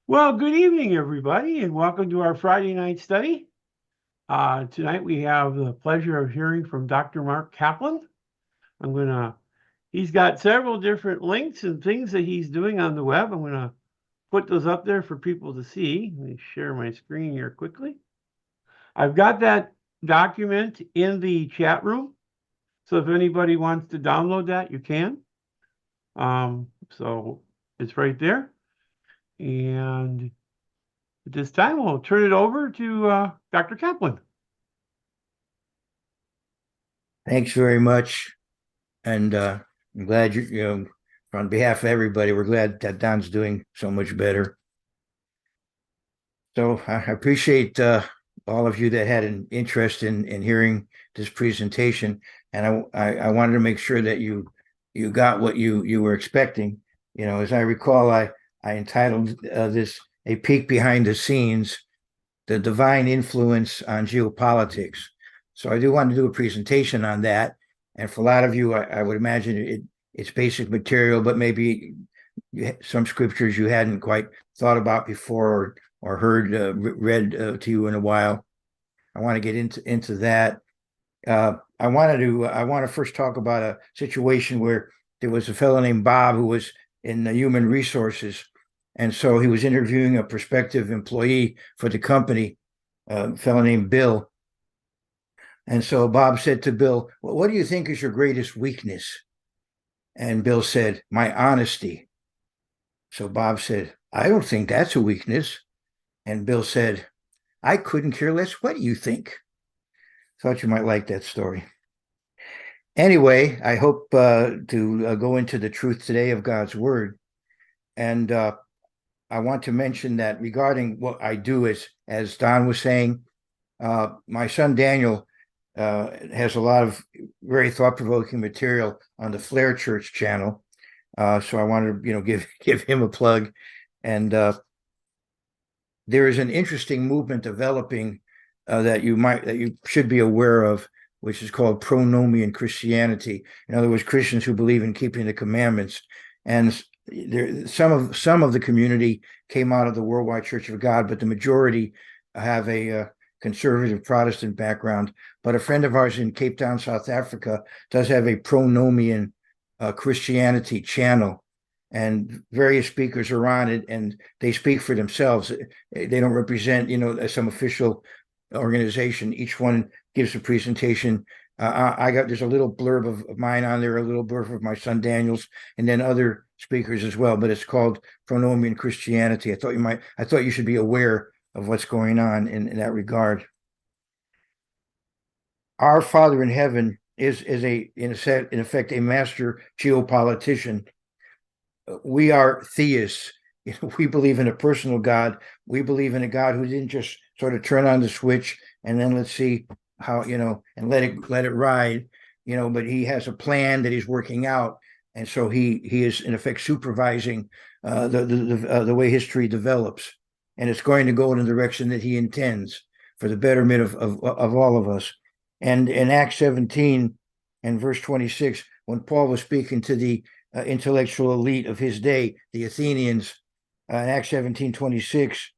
Well, good evening, everybody, and welcome to our Friday night study. Tonight we have the pleasure of hearing from Dr. Mark Kaplan. He's got several different links and things that he's doing on the web. I'm gonna put those up there for people to see. Let me share my screen here quickly. I've got that document in the chat room, so if anybody wants to download that, you can. So it's right there. And at this time, we'll turn it over to Dr. Kaplan. Thanks very much. And I'm glad on behalf of everybody, we're glad that Don's doing so much better. So I appreciate all of you that had an interest in hearing this presentation. And I wanted to make sure that you got what you were expecting. As I recall, I entitled this "A Peek Behind the Scenes: The Divine Influence on Geopolitics." So I do want to do a presentation on that. And for a lot of you, I would imagine it's basic material, but maybe some scriptures you hadn't quite thought about before or heard read to you in a while. I want to get into that. I want to first talk about a situation where there was a fellow named Bob who was in human resources, and so he was interviewing a prospective employee for the company, a fellow named Bill. And so Bob said to Bill, "Well, what do you think is your greatest weakness?" And Bill said, "My honesty." So Bob said, "I don't think that's a weakness." And Bill said, "I couldn't care less what you think." Thought you might like that story. Anyway, I hope to go into the truth today of God's word. And I want to mention that regarding what I do, as Don was saying, my son Daniel has a lot of very thought-provoking material on the Flare Church channel. So I wanted to, give him a plug. And there is an interesting movement developing that you should be aware of, which is called pronomian Christianity. In other words, Christians who believe in keeping the commandments. And some of the community came out of the Worldwide Church of God, but the majority have a conservative Protestant background. But a friend of ours in Cape Town, South Africa, does have a pronomian Christianity channel, and various speakers are on it, and they speak for themselves. They don't represent, some official organization. Each one gives a presentation. There's a little blurb of mine on there, a little blurb of my son Daniel's, and then other speakers as well. But it's called Pronomian Christianity. I thought you should be aware of what's going on in that regard. Our Father in heaven is in effect a master geopolitician. We are theists. We believe in a personal God. We believe in a God who didn't just sort of turn on the switch and then let's see how, and let it ride, but he has a plan that he's working out. And so he is in effect supervising the way history develops. And it's going to go in the direction that he intends for the betterment of all of us. And in Acts 17 and verse 26, when Paul was speaking to the intellectual elite of his day, the Athenians, in Acts 17:26,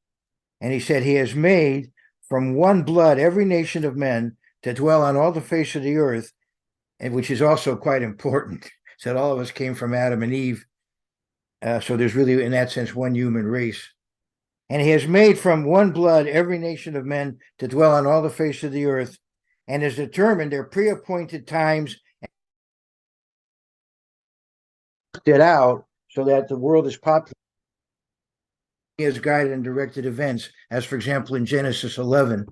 and he said, "He has made from one blood every nation of men to dwell on all the face of the earth," and which is also quite important. Said all of us came from Adam and Eve, so there's really, in that sense, one human race. And he has made from one blood every nation of men to dwell on all the face of the earth, and has determined their pre-appointed times it out so that the world is populated. He has guided and directed events, as for example in Genesis 11,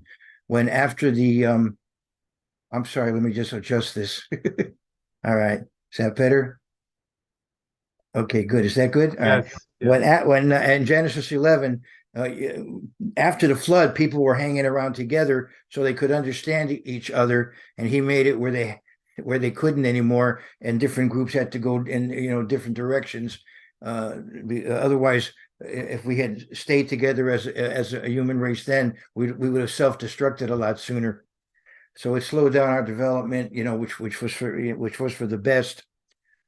when after the I'm sorry, let me just adjust this. All right, is that better? Okay, good. Is that good? Yes. When in Genesis 11, after the flood, people were hanging around together so they could understand each other, and he made it where they couldn't anymore, and different groups had to go in different directions. Otherwise, if we had stayed together as a human race, then we would have self-destructed a lot sooner. So it slowed down our development, which was for the best.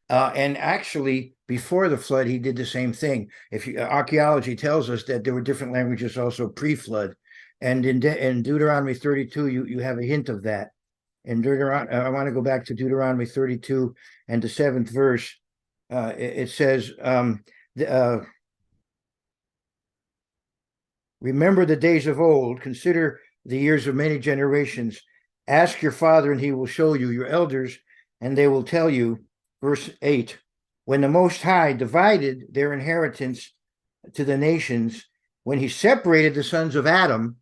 And actually, before the flood, he did the same thing. Archaeology tells us that there were different languages also pre-flood. And in Deuteronomy 32, you have a hint of that. In Deuteronomy, I want to go back to Deuteronomy 32 and the 7th verse. It says, remember the days of old, consider the years of many generations. Ask your father, and he will show you, your elders, and they will tell you. Verse 8, when the Most High divided their inheritance to the nations, when he separated the sons of Adam,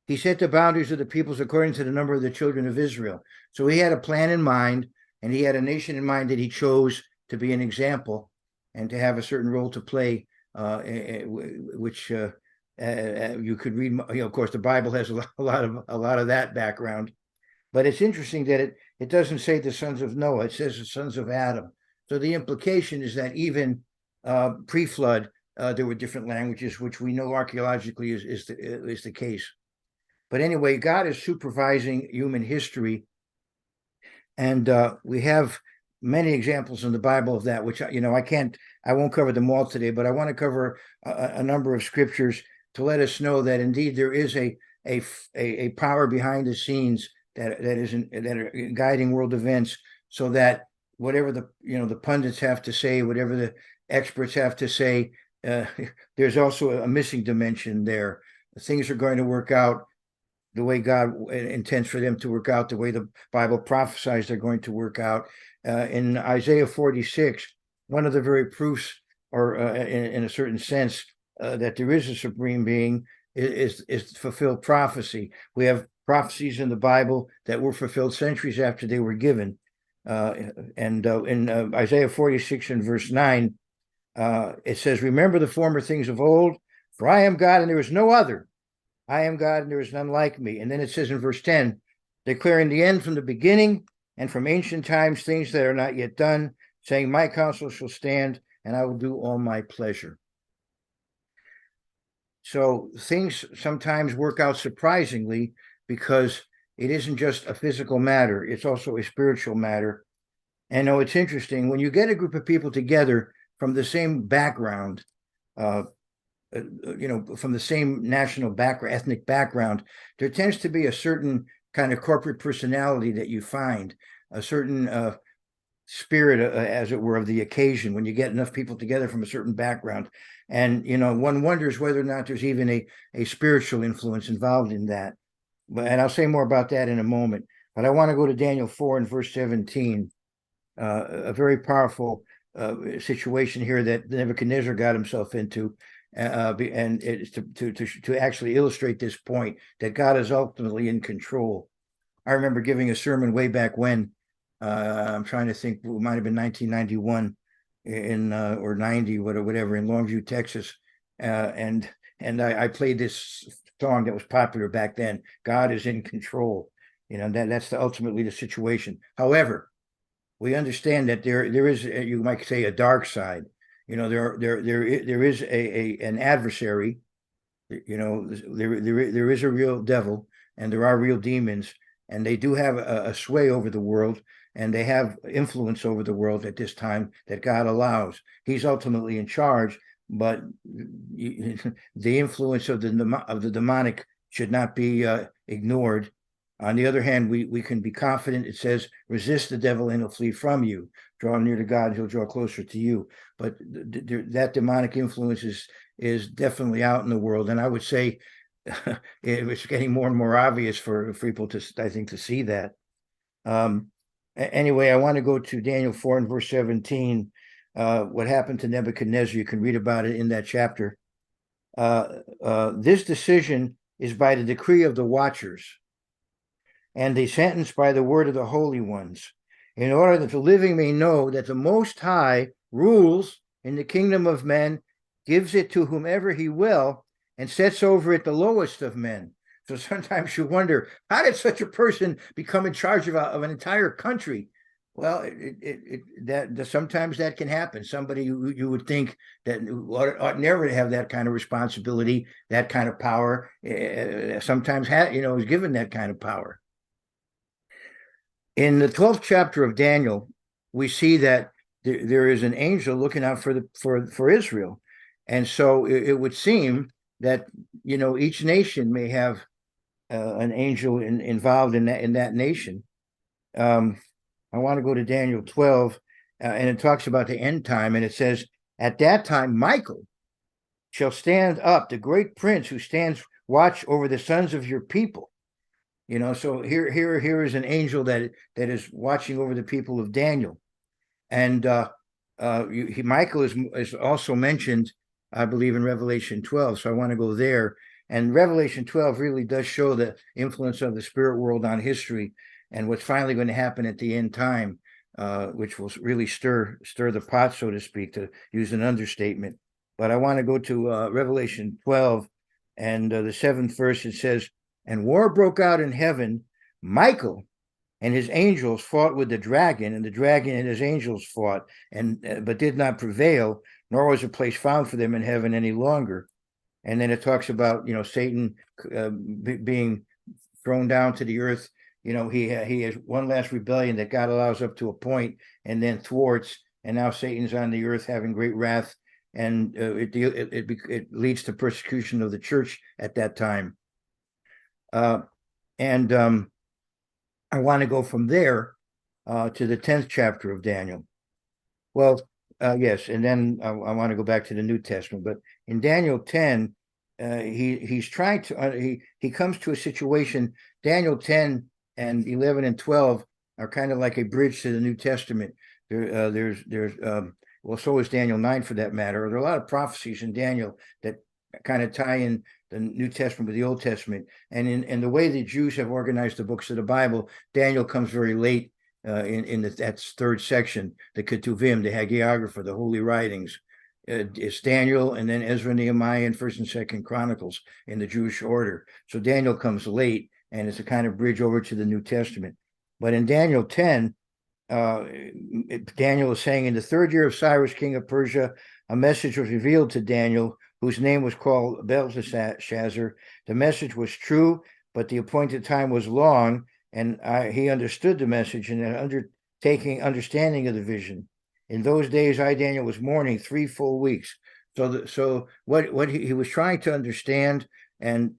he set the boundaries of the peoples according to the number of the children of Israel. So he had a plan in mind, and he had a nation in mind that he chose to be an example and to have a certain role to play, which you could read. Of course, the Bible has a lot of that background, but it's interesting that it doesn't say the sons of Noah; it says the sons of Adam. So the implication is that even pre-flood, there were different languages, which we know archaeologically is the case. But anyway, God is supervising human history, and we have many examples in the Bible of that, which I won't cover them all today, but I want to cover a number of scriptures to let us know that indeed there is a power behind the scenes that are guiding world events, so that whatever the pundits have to say, whatever the experts have to say, there's also a missing dimension there. Things are going to work out the way God intends for them to work out, the way the Bible prophesies they're going to work out. In Isaiah 46, one of the very proofs, or in a certain sense, that there is a supreme being is fulfilled prophecy. We have prophecies in the Bible that were fulfilled centuries after they were given. In Isaiah 46 and verse 9, it says, remember the former things of old, for I am God and there is no other. I am God and there is none like me. And then it says in verse 10, declaring the end from the beginning and from ancient times, things that are not yet done, saying, my counsel shall stand and I will do all my pleasure. So things sometimes work out surprisingly, because it isn't just a physical matter, it's also a spiritual matter. And it's interesting, when you get a group of people together from the same background, from the same national background, ethnic background, there tends to be a certain kind of corporate personality that you find, a certain spirit, as it were, of the occasion when you get enough people together from a certain background. And, one wonders whether or not there's even a spiritual influence involved in that. And I'll say more about that in a moment. But I want to go to Daniel 4 and verse 17, a very powerful situation here that Nebuchadnezzar got himself into. And it's to actually illustrate this point that God is ultimately in control. I remember giving a sermon way back when, I'm trying to think, it might have been 1991 or 90, whatever, in Longview, Texas, and I played this song that was popular back then. God is in control. That's ultimately the situation. However, we understand that there is, you might say, a dark side. There is an adversary. There is a real devil, and there are real demons, and they do have a sway over the world, and they have influence over the world at this time that God allows. He's ultimately in charge, but the influence of the demonic should not be ignored. On the other hand, we can be confident. It says, resist the devil and he'll flee from you. Draw near to God, he'll draw closer to you. But that demonic influence is definitely out in the world. And I would say it's getting more and more obvious for people to see that. Anyway, I want to go to Daniel 4 and verse 17. What happened to Nebuchadnezzar, you can read about it in that chapter. This decision is by the decree of the watchers, and they sentence by the word of the holy ones, in order that the living may know that the Most High rules in the kingdom of men, gives it to whomever he will, and sets over it the lowest of men. So sometimes you wonder, how did such a person become in charge of an entire country? Well, sometimes that can happen. Somebody you would think that ought never to have that kind of responsibility, that kind of power, sometimes is given that kind of power. In the 12th chapter of Daniel, we see that there is an angel looking out for Israel. And so it would seem that, each nation may have an angel involved in that nation. I want to go to Daniel 12, and it talks about the end time, and it says, at that time, Michael shall stand up, the great prince who stands watch over the sons of your people. So here is an angel that is watching over the people of Daniel. And Michael is also mentioned, I believe, in Revelation 12. So I want to go there. And Revelation 12 really does show the influence of the spirit world on history and what's finally going to happen at the end time, which will really stir the pot, so to speak, to use an understatement. But I want to go to Revelation 12 and the 7th verse. It says, and war broke out in heaven. Michael and his angels fought with the dragon, and the dragon and his angels fought, but did not prevail, nor was a place found for them in heaven any longer. And then it talks about, Satan being thrown down to the earth. He has one last rebellion that God allows up to a point and then thwarts, and now Satan's on the earth having great wrath, and it leads to persecution of the church at that time. And I want to go from there to the 10th chapter of Daniel. Well, yes, and then I want to go back to the New Testament. But in Daniel 10, he's trying to he comes to a situation. Daniel 10 and 11 and 12 are kind of like a bridge to the New Testament. Well, so is Daniel 9 for that matter. There are a lot of prophecies in Daniel that kind of tie in the New Testament with the Old Testament. And in the way the Jews have organized the books of the Bible, Daniel comes very late in that third section, the Ketuvim, the Hagiographer, the Holy Writings. It's Daniel, and then Ezra, Nehemiah, and 1st and 2nd Chronicles in the Jewish order. So Daniel comes late, and it's a kind of bridge over to the New Testament. But in Daniel 10, Daniel is saying, in the 3rd year of Cyrus, king of Persia, a message was revealed to Daniel, whose name was called Belteshazzar. The message was true, but the appointed time was long, and he understood the message and understanding of the vision. In those days, I, Daniel, was mourning 3 full weeks. So what he was trying to understand, and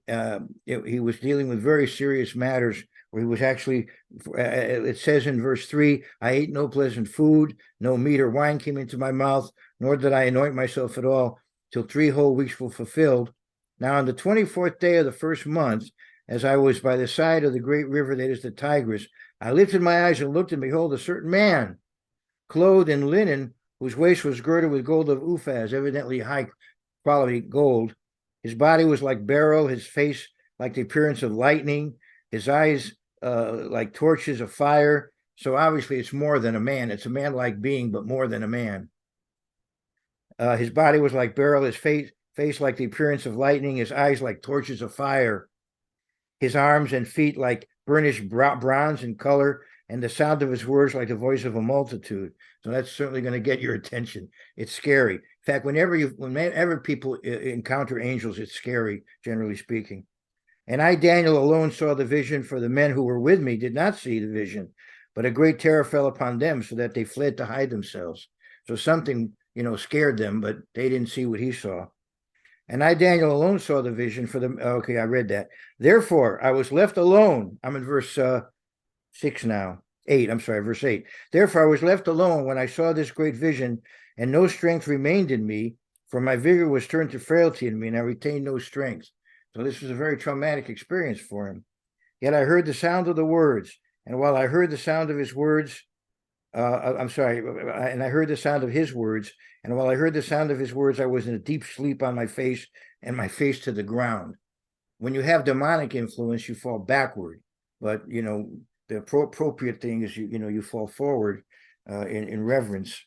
he was dealing with very serious matters, where he was actually, it says in verse 3, I ate no pleasant food, no meat or wine came into my mouth, nor did I anoint myself at all, till 3 whole weeks were fulfilled. Now on the 24th day of the 1st month, as I was by the side of the great river that is the Tigris, I lifted my eyes and looked, and behold, a certain man, clothed in linen, whose waist was girded with gold of Uphaz, evidently high quality gold. His body was like beryl, his face like the appearance of lightning, his eyes like torches of fire. So obviously it's more than a man. It's a man-like being, but more than a man. His body was like beryl, his face like the appearance of lightning, his eyes like torches of fire, his arms and feet like burnished bronze in color, and the sound of his words like the voice of a multitude. So that's certainly going to get your attention. It's scary. In fact, whenever people encounter angels, it's scary, generally speaking. And I, Daniel, alone saw the vision, for the men who were with me did not see the vision, but a great terror fell upon them, so that they fled to hide themselves. So something, scared them, but they didn't see what he saw. And I, Daniel, alone saw the vision for them. Okay, I read that. Therefore, I was left alone. I'm in verse 6 now. 8, I'm sorry, verse 8. Therefore, I was left alone when I saw this great vision, and no strength remained in me, for my vigor was turned to frailty in me, and I retained no strength. So this was a very traumatic experience for him. Yet I heard the sound of the words, and while I heard the sound of his words, and I heard the sound of his words, and while I heard the sound of his words, I was in a deep sleep on my face, and my face to the ground. When you have demonic influence, you fall backward, but the appropriate thing is you fall forward in reverence.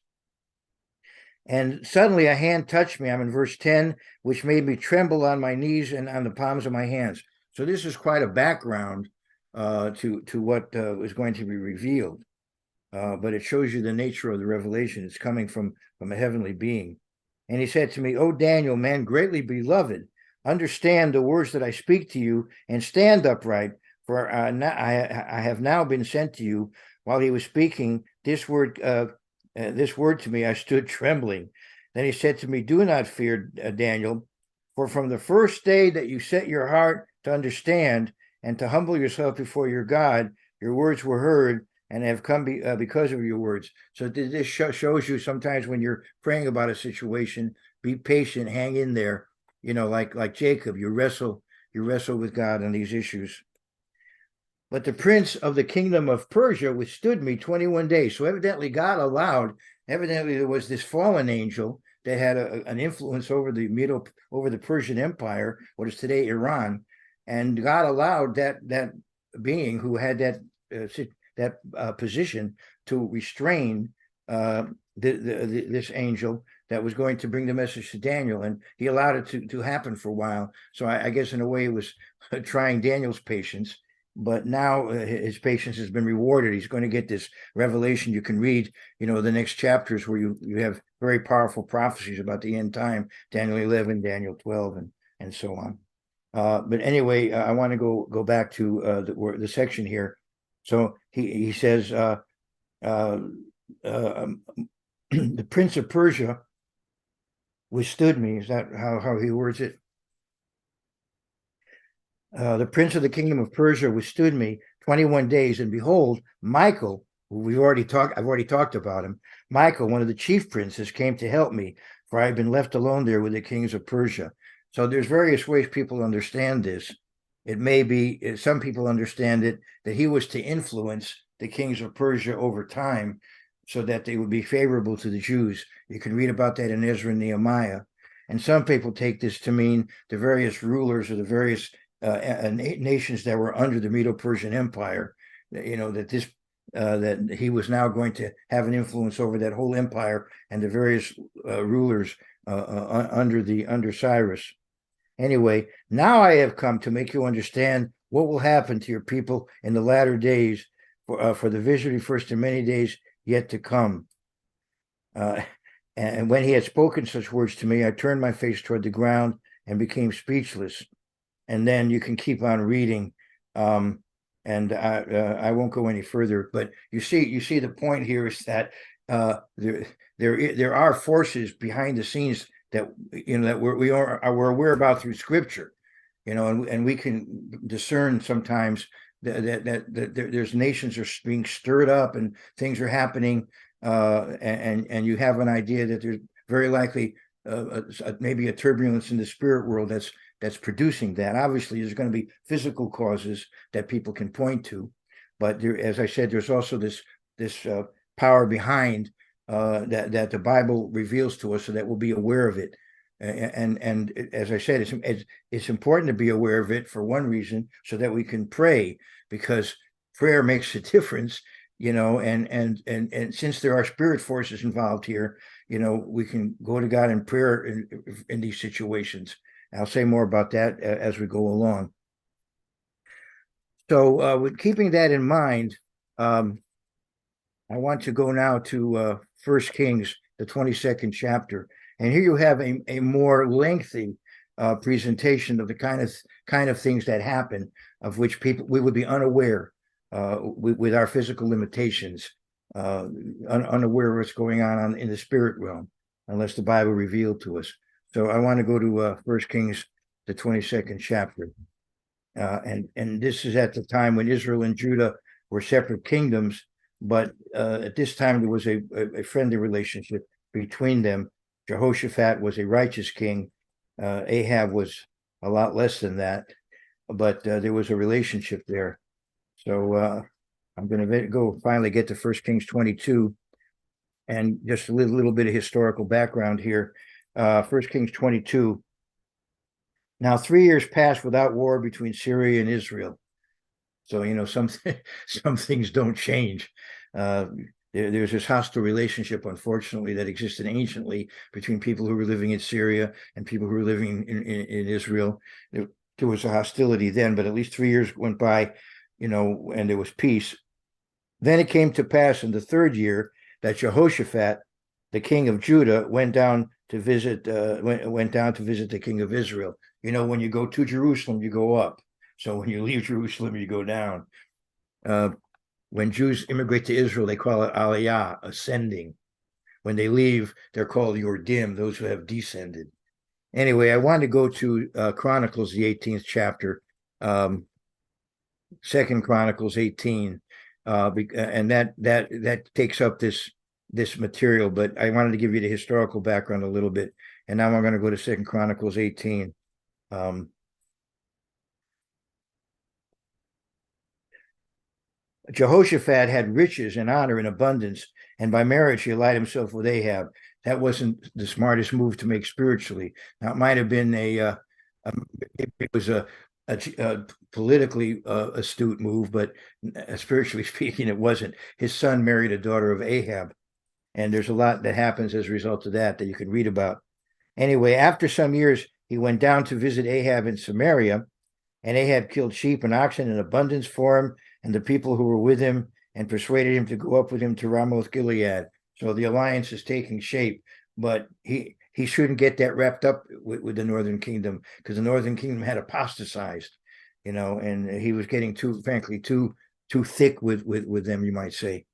And suddenly a hand touched me. I'm in verse 10, which made me tremble on my knees and on the palms of my hands. So this is quite a background to what is going to be revealed. But it shows you the nature of the revelation. It's coming from a heavenly being. And he said to me, O Daniel, man greatly beloved, understand the words that I speak to you and stand upright, for I have now been sent to you. While he was speaking, this word this word to me, I stood trembling. Then he said to me, "Do not fear, Daniel, for from the first day that you set your heart to understand and to humble yourself before your God, your words were heard and have come because of your words." So this shows you sometimes when you're praying about a situation, be patient, hang in there. Like Jacob, you wrestle with God on these issues. But the prince of the kingdom of Persia withstood me 21 days. So evidently there was this fallen angel that had an influence over the Persian Empire, what is today Iran, and God allowed that being who had that position to restrain this angel that was going to bring the message to Daniel, and he allowed it to happen for a while. So I guess in a way it was trying Daniel's patience. But now his patience has been rewarded. He's going to get this revelation. You can read, the next chapters where you have very powerful prophecies about the end time, Daniel 11, Daniel 12, and so on. But anyway, I want to go back to the section here. So he says, the prince of Persia withstood me. Is that how he words it? The prince of the kingdom of Persia withstood me 21 days, and behold, Michael, who I've already talked about him, Michael, one of the chief princes, came to help me, for I had been left alone there with the kings of Persia. So there's various ways people understand this. It may be, some people understand it, that he was to influence the kings of Persia over time so that they would be favorable to the Jews. You can read about that in Ezra and Nehemiah. And some people take this to mean the various rulers or the various nations that were under the Medo-Persian Empire, that he was now going to have an influence over that whole empire and the various rulers under Cyrus. Anyway, now I have come to make you understand what will happen to your people in the latter days, for the vision refers to many days yet to come. And when he had spoken such words to me, I turned my face toward the ground and became speechless. And then you can keep on reading, and I won't go any further. But you see the point here is that there are forces behind the scenes that that we're aware about through Scripture, and we can discern sometimes that there's nations are being stirred up and things are happening, and you have an idea that there's very likely maybe a turbulence in the spirit world that's producing that. Obviously, there's going to be physical causes that people can point to, but there, as I said, there's also this power behind that the Bible reveals to us, so that we'll be aware of it. And as I said, it's important to be aware of it for one reason, so that we can pray, because prayer makes a difference. And since there are spirit forces involved here, we can go to God in prayer in these situations. I'll say more about that as we go along. So with keeping that in mind, I want to go now to 1 Kings, the 22nd chapter. And here you have a more lengthy presentation of the kind of things that happen, of which we would be unaware with our physical limitations, unaware of what's going on in the spirit realm, unless the Bible revealed to us. So I want to go to 1 Kings, the 22nd chapter. And this is at the time when Israel and Judah were separate kingdoms, but at this time there was a friendly relationship between them. Jehoshaphat was a righteous king. Ahab was a lot less than that, but there was a relationship there. So I'm going to go finally get to 1 Kings 22, and just a little bit of historical background here. 1 Kings 22. Now 3 years passed without war between Syria and Israel. So some things don't change. There's this hostile relationship, unfortunately, that existed anciently between people who were living in Syria and people who were living in Israel. There was a hostility then, but at least 3 years went by, and there was peace. Then it came to pass in the 3rd year that Jehoshaphat, the king of Judah, went down to visit the king of Israel. When you go to Jerusalem, you go up. So when you leave Jerusalem, you go down. When Jews immigrate to Israel, they call it Aliyah, ascending. when they leave, they're called Yordim, those who have descended. Anyway, I wanted to go to Chronicles, the 18th chapter, Second Chronicles 18, and that takes up this material. But I wanted to give you the historical background a little bit, and now I'm going to go to Second Chronicles 18. Jehoshaphat had riches and honor in abundance, and by marriage he allied himself with Ahab. That wasn't the smartest move to make spiritually. Now it might have been it was a politically astute move, but spiritually speaking, it wasn't. His son married a daughter of Ahab, and there's a lot that happens as a result of that you can read about. Anyway, after some years, he went down to visit Ahab in Samaria, and Ahab killed sheep and oxen in abundance for him and the people who were with him, and persuaded him to go up with him to Ramoth Gilead. So the alliance is taking shape, but he shouldn't get that wrapped up with the Northern Kingdom, because the Northern Kingdom had apostatized, and he was getting too thick with them, you might say.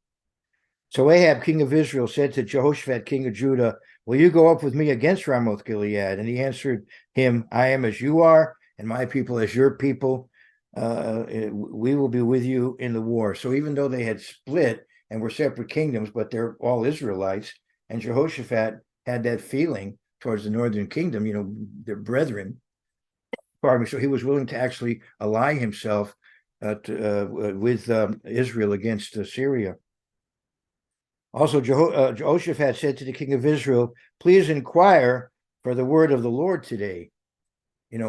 So Ahab, king of Israel, said to Jehoshaphat, king of Judah, will you go up with me against Ramoth Gilead? And he answered him, I am as you are, and my people as your people. We will be with you in the war. So even though they had split and were separate kingdoms, but they're all Israelites, and Jehoshaphat had that feeling towards the Northern Kingdom, their brethren. Pardon me. So he was willing to actually ally himself with Israel against Syria. Also, Jehoshaphat said to the king of Israel, please inquire for the word of the Lord today.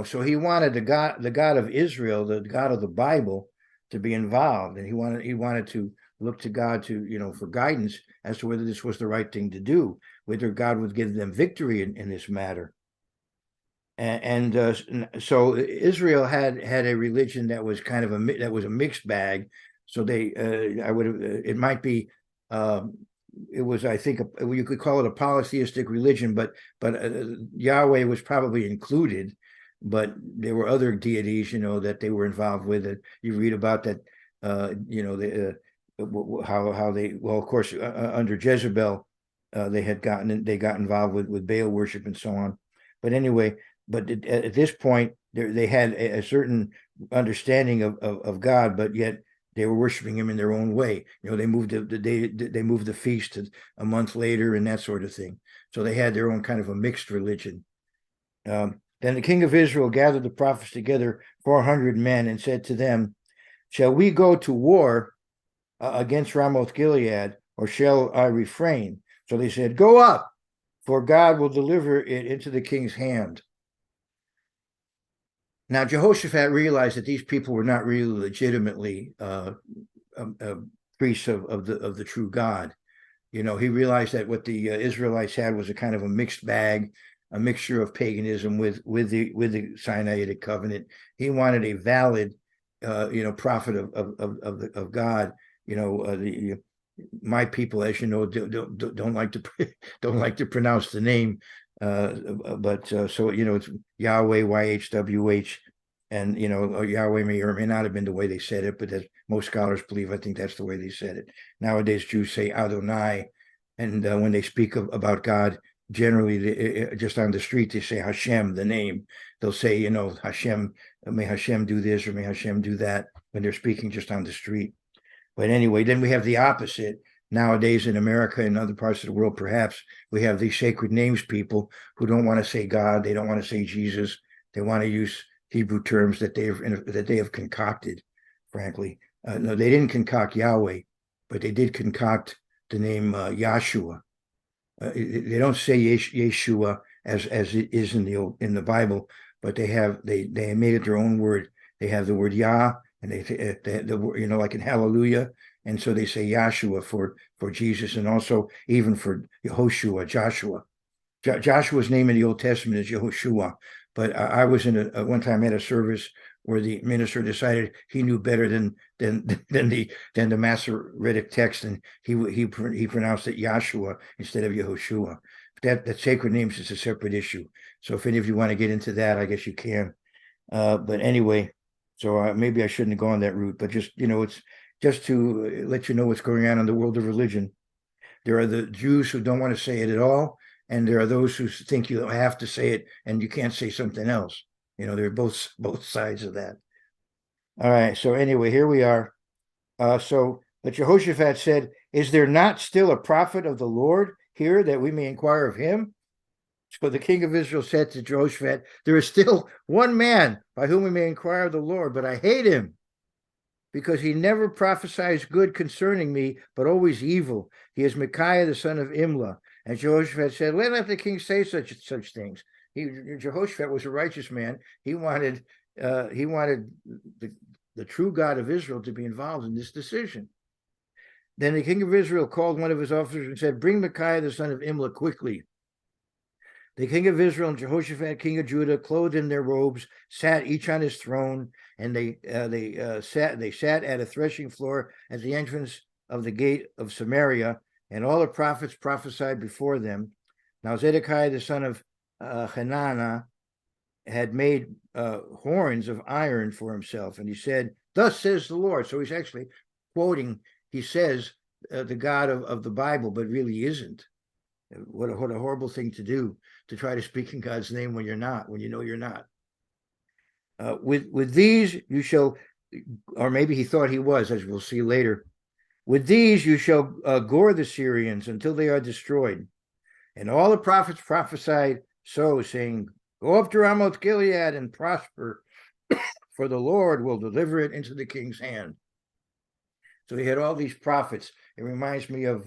So he wanted the God of Israel, the God of the Bible, to be involved, and he wanted to look to God to for guidance as to whether this was the right thing to do, whether God would give them victory in this matter. And so Israel had a religion that was kind of a mixed bag. So it might be. It was, I think, you could call it a polytheistic religion, but Yahweh was probably included. But there were other deities, that they were involved with. It. You read about that, how they, well, of course, under Jezebel, they got involved with Baal worship and so on. But anyway, at this point, they had a certain understanding of God, but yet they were worshiping him in their own way. They moved the feast to a month later and that sort of thing. So they had their own kind of a mixed religion. Then the king of Israel gathered the prophets together, 400 men, and said to them, shall we go to war against Ramoth Gilead, or shall I refrain? So they said, go up, for God will deliver it into the king's hand. Now, Jehoshaphat realized that these people were not really legitimately priests of the true God. He realized that what the Israelites had was a kind of a mixed bag, a mixture of paganism with the Sinaitic covenant. He wanted a valid, prophet of God. My people, as you know, don't like to pronounce the name, but so it's Yahweh, YHWH, and Yahweh may or may not have been the way they said it, but as most scholars believe, I think that's the way they said it. Nowadays, Jews say Adonai, and when they speak about God, generally, just on the street, they say Hashem, the name. They'll say, Hashem, may Hashem do this or may Hashem do that when they're speaking just on the street. But anyway, then we have the opposite. Nowadays in America and other parts of the world, perhaps, we have these sacred names people who don't want to say God. They don't want to say Jesus. They want to use Hebrew terms that they have concocted, frankly. No, they didn't concoct Yahweh, but they did concoct the name Yahshua. They don't say Yeshua as it is in the Bible, but they made it their own word. They have the word Yah, and they like in Hallelujah, and so they say Yahshua for Jesus, and also even for Yehoshua, Joshua. Joshua's name in the Old Testament is Yehoshua, but I was in one time at a service where the minister decided he knew better than the Masoretic text, and he pronounced it Yahshua instead of Yehoshua. That sacred names is a separate issue. So if any of you want to get into that, I guess you can. But anyway, so maybe I shouldn't have gone that route. But just it's just to let you know what's going on in the world of religion. There are the Jews who don't want to say it at all, and there are those who think you have to say it and you can't say something else. There are both sides of that. All right. So anyway, here we are. But Jehoshaphat said, "Is there not still a prophet of the Lord here that we may inquire of him?" So the king of Israel said to Jehoshaphat, "There is still one man by whom we may inquire of the Lord, but I hate him, because he never prophesies good concerning me, but always evil. He is Micaiah the son of Imlah." And Jehoshaphat said, "Let not the king say such things." Jehoshaphat was a righteous man. He wanted the true God of Israel to be involved in this decision. Then the king of Israel called one of his officers and said, "Bring Micaiah the son of Imlah quickly." The king of Israel and Jehoshaphat, king of Judah, clothed in their robes, sat each on his throne, and they sat at a threshing floor at the entrance of the gate of Samaria, and all the prophets prophesied before them. Now Zedekiah the son of Hananiah had made horns of iron for himself, and he said, "Thus says the Lord." So he's actually quoting. He says the God of the Bible, but really isn't. What a horrible thing to do, to try to speak in God's name when you're not, when you know you're not. With these you shall, or maybe he thought he was, as we'll see later. With these you shall gore the Syrians until they are destroyed. And all the prophets prophesied so, saying, "Go up to Ramoth Gilead and prosper, for the Lord will deliver it into the king's hand." So he had all these prophets. It reminds me of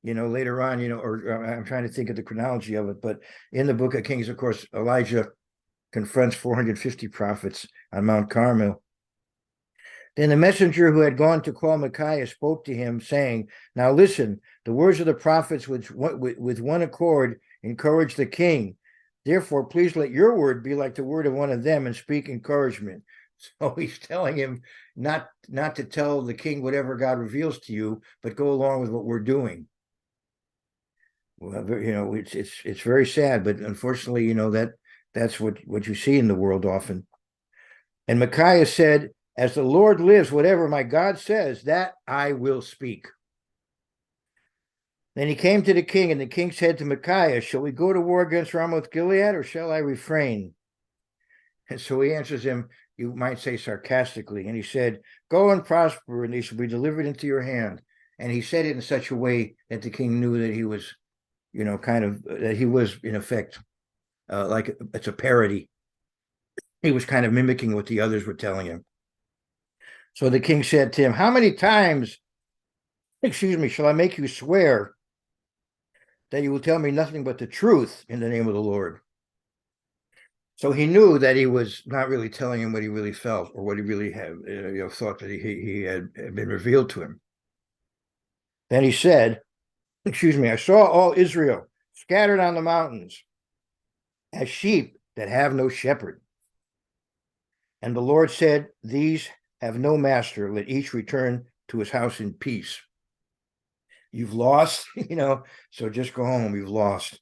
later on, or I'm trying to think of the chronology of it, but in the book of Kings, of course, Elijah confronts 450 prophets on Mount Carmel. Then the messenger who had gone to call Micaiah spoke to him, saying, "Now listen, the words of the prophets with one accord encourage the king. Therefore, please let your word be like the word of one of them and speak encouragement." So he's telling him not to tell the king whatever God reveals to you, but go along with what we're doing. Well, it's very sad, but unfortunately, that's what you see in the world often. And Micaiah said, "As the Lord lives, whatever my God says, that I will speak." Then he came to the king, and the king said to Micaiah, "Shall we go to war against Ramoth Gilead, or shall I refrain?" And so he answers him, you might say sarcastically, and he said, "Go and prosper, and they shall be delivered into your hand." And he said it in such a way that the king knew that he was that he was in effect like it's a parody. He was kind of mimicking what the others were telling him. So the king said to him, "How many times, shall I make you swear that you will tell me nothing but the truth in the name of the Lord?" So he knew that he was not really telling him what he really felt, or what he really had thought that he had been revealed to him. Then he said, "I saw all Israel scattered on the mountains as sheep that have no shepherd. And the Lord said, these have no master. Let each return to his house in peace." You've lost, so just go home. You've lost.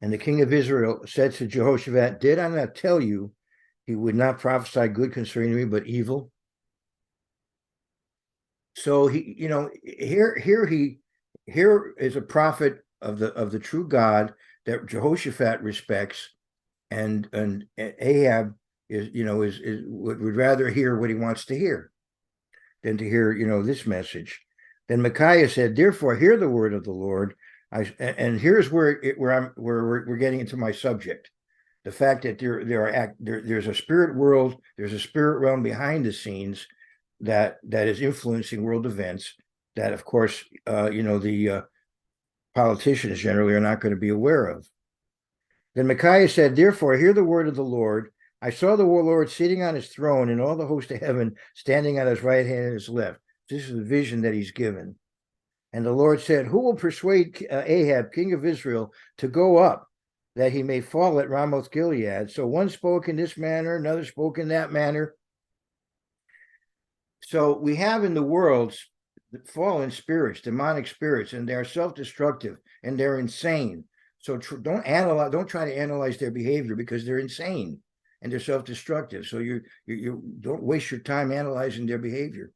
And the king of Israel said to Jehoshaphat, "Did I not tell you he would not prophesy good concerning me, but evil?" So he, here is a prophet of the true God that Jehoshaphat respects, and Ahab would rather hear what he wants to hear than to hear this message. Then Micaiah said, "Therefore, hear the word of the Lord." And here's where we're getting into my subject: the fact that there's a spirit world, there's a spirit realm behind the scenes that is influencing world events that, of course, the politicians generally are not going to be aware of. Then Micaiah said, "Therefore, hear the word of the Lord. I saw the Lord sitting on his throne, and all the host of heaven standing on his right hand and his left." This is the vision that he's given. And the Lord said, "Who will persuade Ahab, king of Israel, to go up, that he may fall at Ramoth Gilead?" So one spoke in this manner, another spoke in that manner. So we have in the world fallen spirits, demonic spirits, and they're self-destructive and they're insane. So don't try to analyze their behavior, because they're insane and they're self-destructive. So you don't waste your time analyzing their behavior.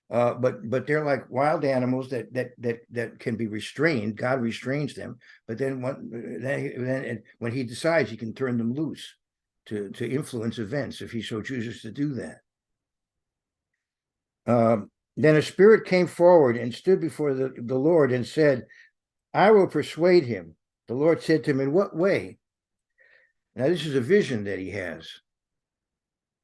but they're like wild animals that can be restrained. God restrains them, but then when he decides, he can turn them loose to influence events if he so chooses to do that. Then a spirit came forward and stood before the Lord and said, I will persuade him. The Lord said to him, in what way? Now, this is a vision that he has.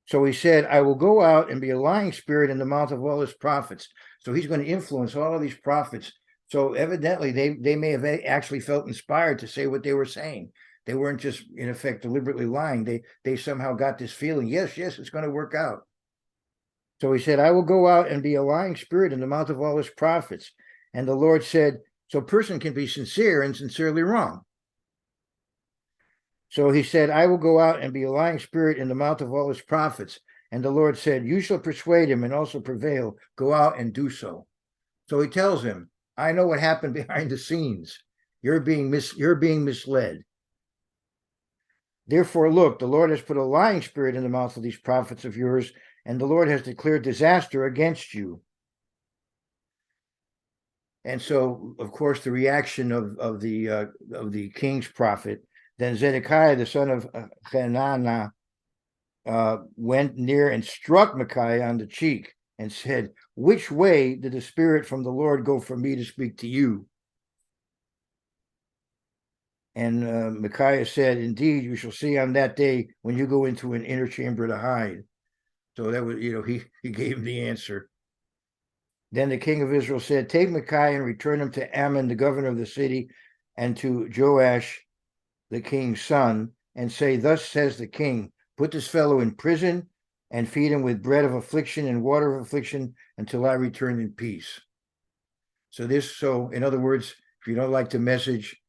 So he said, I will go out and be a lying spirit in the mouth of all his prophets. So he's going to influence all of these prophets. So evidently they may have actually felt inspired to say what they were saying. They weren't just, in effect, deliberately lying. They somehow got this feeling, yes, it's going to work out. So he said, I will go out and be a lying spirit in the mouth of all his prophets. And the Lord said, so a person can be sincere and sincerely wrong. So he said, I will go out and be a lying spirit in the mouth of all his prophets. And the Lord said, you shall persuade him and also prevail. Go out and do so. So he tells him, I know what happened behind the scenes. You're being misled. Therefore, look, the Lord has put a lying spirit in the mouth of these prophets of yours, and the Lord has declared disaster against you. And so, of course, the reaction of the king's prophet, then Zedekiah, the son of Hananiah, went near and struck Micaiah on the cheek and said, which way did the spirit from the Lord go for me to speak to you? And Micaiah said, indeed, you shall see on that day when you go into an inner chamber to hide. So that was, he gave him the answer. Then the king of Israel said, take Micaiah and return him to Ammon, the governor of the city, and to Joash, the king's son, and say, thus says the king, put this fellow in prison and feed him with bread of affliction and water of affliction until I return in peace. So in other words, if you don't like the message,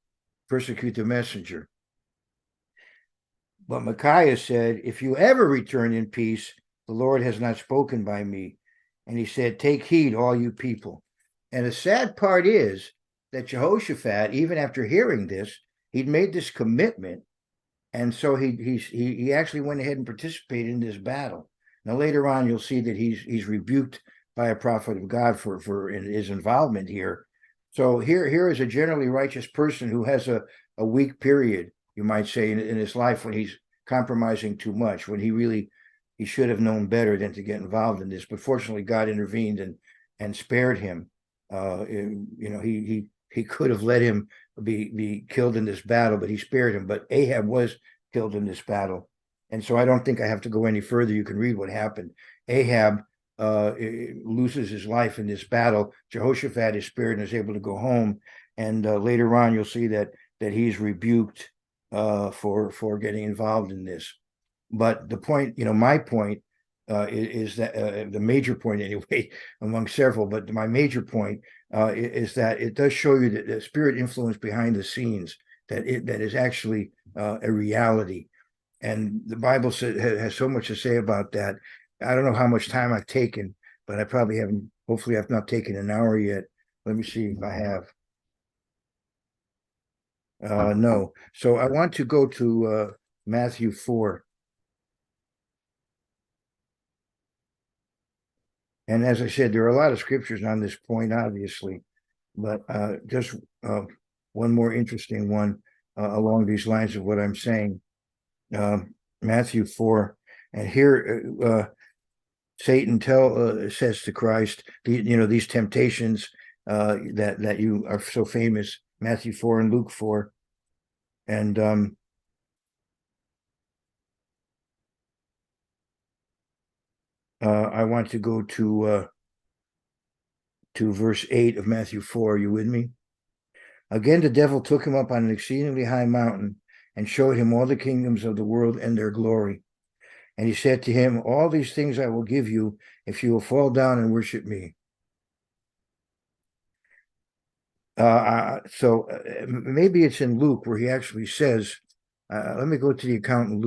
persecute the messenger. But Micaiah said, if you ever return in peace, the Lord has not spoken by me. And he said, take heed, all you people. And the sad part is that Jehoshaphat, even after hearing this, he'd made this commitment. And so he actually went ahead and participated in this battle. Now, later on, you'll see that he's rebuked by a prophet of God for his involvement here. So here is a generally righteous person who has a weak period, you might say, in his life when he's compromising too much, when he should have known better than to get involved in this. But fortunately, God intervened and spared him. He could have let him be killed in this battle, but he spared him. But Ahab was killed in this battle. And so I don't think I have to go any further. You can read what happened. Ahab loses his life in this battle. Jehoshaphat is spared and is able to go home. And later on, you'll see that he's rebuked for getting involved in this. But the point, my point is that the major point anyway, among several, but my major point is that it does show you that the spirit influence behind the scenes, that is actually a reality. And the Bible has so much to say about that. I don't know how much time I've taken, but I probably haven't, hopefully I've not taken an hour yet. Let me see if I have. No. So I want to go to Matthew 4. And as I said, there are a lot of scriptures on this point, obviously, but just one more interesting one along these lines of what I'm saying. Matthew 4, and here Satan says to Christ, these temptations that you are so famous, Matthew 4 and Luke 4, and I want to go to verse 8 of Matthew 4. Are you with me? Again, the devil took him up on an exceedingly high mountain and showed him all the kingdoms of the world and their glory. And he said to him, all these things I will give you if you will fall down and worship me. So maybe it's in Luke where he actually says, let me go to the account in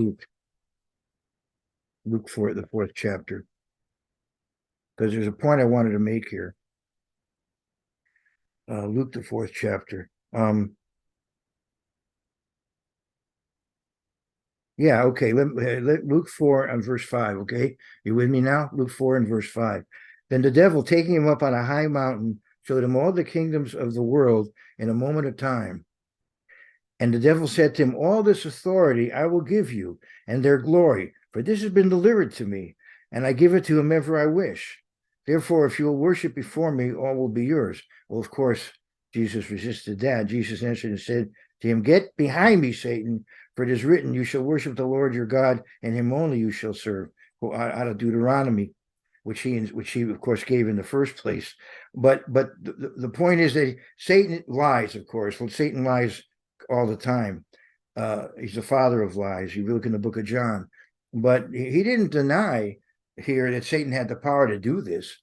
Luke 4, the 4th chapter, because there's a point I wanted to make here. Luke, the 4th chapter. Yeah, okay. Let Luke 4 and verse 5. Okay, you with me now? Luke 4 and verse 5. Then the devil, taking him up on a high mountain, showed him all the kingdoms of the world in a moment of time. And the devil said to him, all this authority I will give you, and their glory, for this has been delivered to me, and I give it to whomever I wish. Therefore, if you will worship before me, all will be yours. Well, of course, Jesus resisted that. Jesus answered and said to him, get behind me, Satan, for it is written, you shall worship the Lord your God, and him only you shall serve. Out of Deuteronomy, which he of course gave in the first place. But the point is that Satan lies, of course. Well, Satan lies all the time. He's the father of lies. You look in the book of John. But he didn't deny here that Satan had the power to do this.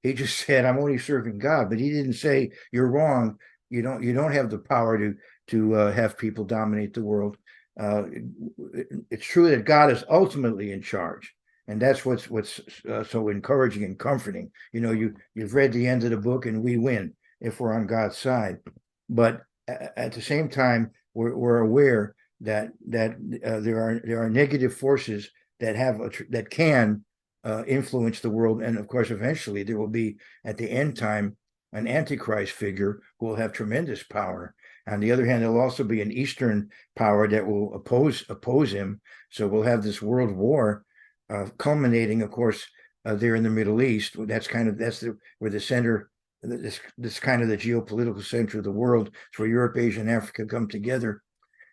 He just said, I'm only serving God. But he didn't say, you're wrong. You don't have the power to have people dominate the world. It's true that God is ultimately in charge. And that's what's so encouraging and comforting. You've read the end of the book, and we win if we're on God's side. But at the same time, we're aware that there are negative forces that can influence the world, and of course, eventually there will be at the end time an antichrist figure who will have tremendous power. On the other hand, there'll also be an Eastern power that will oppose him. So we'll have this world war, culminating, of course, there in the Middle East. Where the center. This kind of the geopolitical center of the world. It's where Europe, Asia, and Africa come together.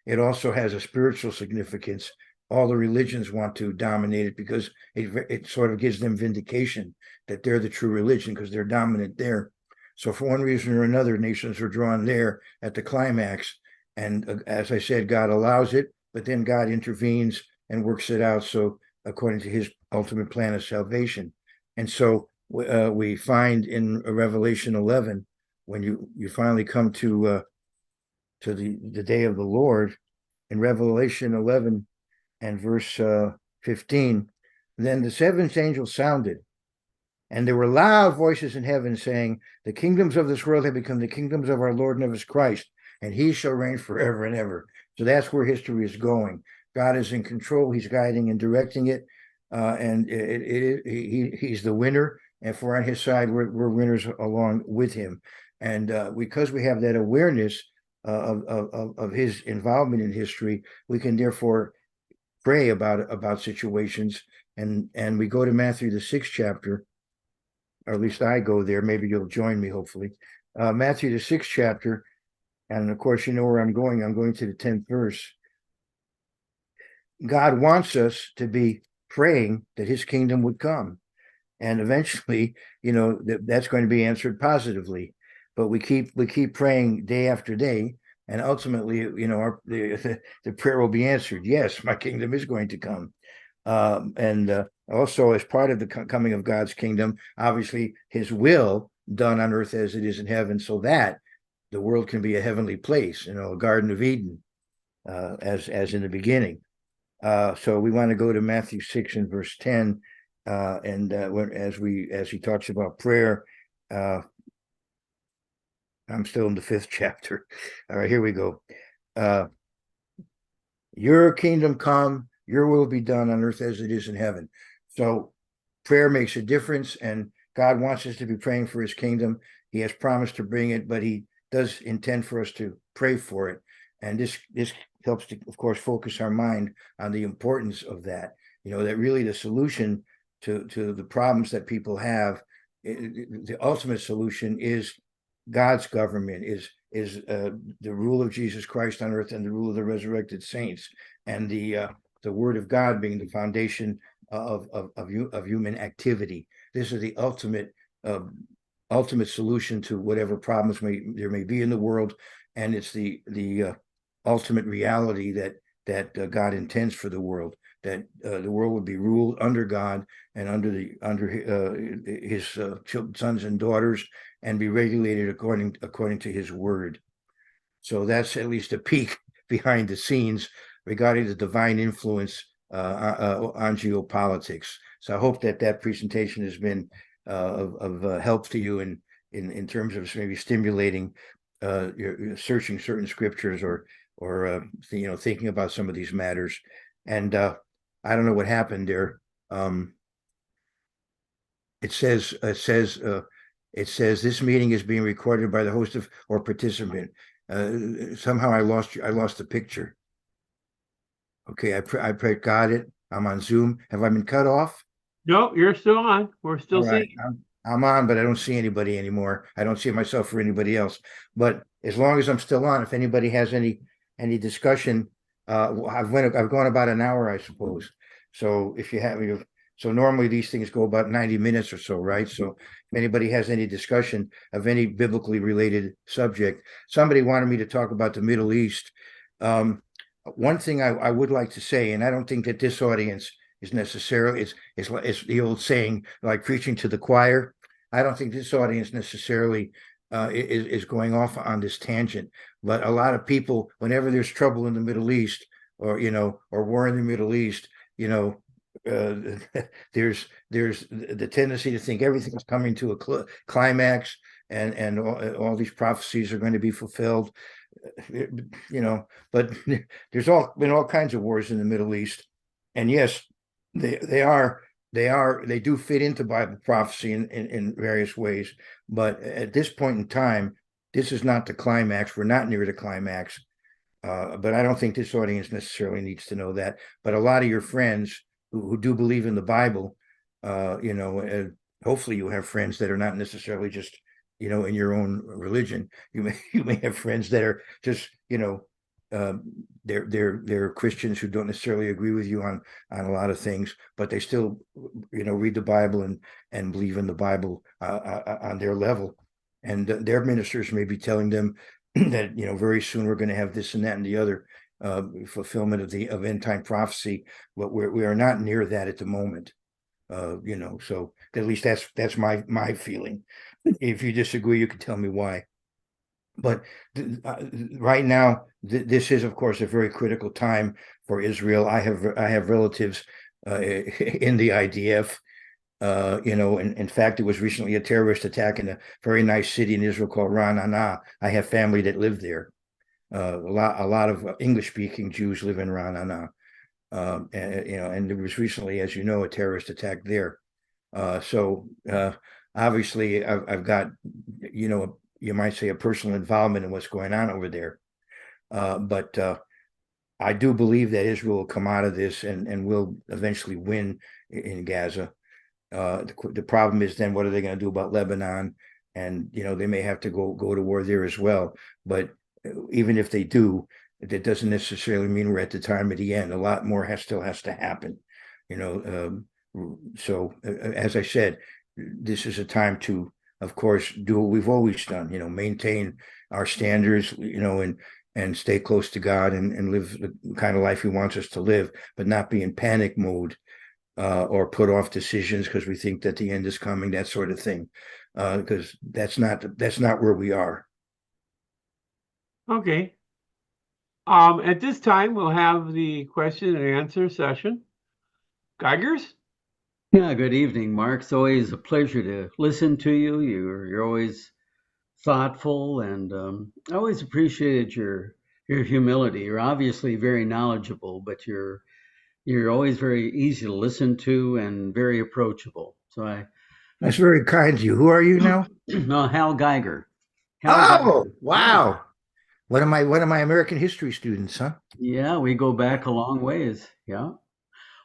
It also has a spiritual significance. All the religions want to dominate it because it sort of gives them vindication that they're the true religion because they're dominant there. So for one reason or another, nations are drawn there at the climax. And as I said, God allows it, but then God intervenes and works it out. So according to his ultimate plan of salvation. And so we find in Revelation 11, when you finally come to the day of the Lord, in Revelation 11 and verse 15, then the seventh angel sounded, and there were loud voices in heaven saying, the kingdoms of this world have become the kingdoms of our Lord and of his Christ, and he shall reign forever and ever. So that's where history is going. God is in control. He's guiding and directing it. And he's the winner. And if we're on his side, we're winners along with him. And because we have that awareness of his involvement in history, we can therefore pray about situations. And we go to Matthew, the 6th chapter, or at least I go there. Maybe you'll join me, hopefully. Matthew, the 6th chapter. And of course, you know where I'm going. I'm going to the 10th verse. God wants us to be praying that his kingdom would come. And eventually, that's going to be answered positively. But we keep praying day after day. And ultimately, the prayer will be answered. Yes, my kingdom is going to come. And also, as part of the coming of God's kingdom, obviously, his will done on earth as it is in heaven, so that the world can be a heavenly place, a Garden of Eden, as in the beginning. So we want to go to Matthew 6 and verse 10, and as he talks about prayer. I'm still in the 5th chapter. All right, here we go. Your kingdom come, your will be done on earth as it is in heaven. So prayer makes a difference, and God wants us to be praying for his kingdom. He has promised to bring it, but he does intend for us to pray for it. And this helps to, of course, focus our mind on the importance of that. That really the solution to the problems that people have, the ultimate solution is God's government, is the rule of Jesus Christ on earth and the rule of the resurrected saints, and the word of God being the foundation of human activity. This is the ultimate solution to whatever problems there may be in the world, and it's the ultimate reality that God intends for the world, that the world would be ruled under God and under his sons and daughters, and be regulated according to his word. So that's at least a peek behind the scenes regarding the divine influence on geopolitics. So I hope that presentation has been of help to you in terms of maybe stimulating you're searching certain scriptures or thinking about some of these matters. And I don't know what happened there. it says this meeting is being recorded by the host of or participant. Somehow I lost the picture. Okay, got it. I'm on Zoom. Have I been cut off? No, you're still on. We're still All right, seeing you. I'm on, but I don't see anybody anymore. I don't see myself or anybody else. But as long as I'm still on, if anybody has any discussion, I've gone about an hour, I suppose. So if you have so normally these things go about 90 minutes or so, right? So if anybody has any discussion of any biblically related subject, somebody wanted me to talk about the Middle East. One thing I would like to say, and I don't think that this audience is necessarily it's the old saying, like preaching to the choir. I don't think this audience necessarily is going off on this tangent, but a lot of people, whenever there's trouble in the Middle East, or or war in the Middle East, there's the tendency to think everything is coming to a climax, and all these prophecies are going to be fulfilled. But there's been all kinds of wars in the Middle East, and yes, they do fit into Bible prophecy in various ways. But at this point in time, this is not the climax. We're not near the climax. But I don't think this audience necessarily needs to know that. But a lot of your friends who do believe in the Bible, hopefully you have friends that are not necessarily just in your own religion. You may have friends that are just they're Christians who don't necessarily agree with you on a lot of things, but they still read the Bible and believe in the Bible on their level, and their ministers may be telling them that very soon we're going to have this and that and the other fulfillment of end time prophecy, but we are not near that at the moment. So at least that's my feeling. If you disagree, you can tell me why. But right now, this is, of course, a very critical time for Israel. I have relatives in the IDF. In fact, it was recently a terrorist attack in a very nice city in Israel called Ra'anana. I have family that lived there. A lot of English-speaking Jews live in Ra'anana. And there was recently, as you know, a terrorist attack there. So obviously, I've got, you might say, a personal involvement in what's going on over there. But I do believe that Israel will come out of this and will eventually win in Gaza. The problem is then what are they going to do about Lebanon? And they may have to go to war there as well. But even if they do, that doesn't necessarily mean we're at the time of the end. A lot more still has to happen. So as I said, this is a time to, of course, do what we've always done. Maintain our standards. And stay close to God and live the kind of life He wants us to live, but not be in panic mode. Or put off decisions because we think that the end is coming, that sort of thing, because that's not where we are. Okay. At this time, we'll have the question and answer session. Geigers? Yeah, good evening, Mark. It's always a pleasure to listen to you. You're always thoughtful, and I always appreciated your humility. You're obviously very knowledgeable, but you're always very easy to listen to and very approachable. So That's very kind of you. Who are you now? no, Hal Geiger. Oh, Geiger. wow. One of my American history students, huh? Yeah, we go back a long ways. Yeah.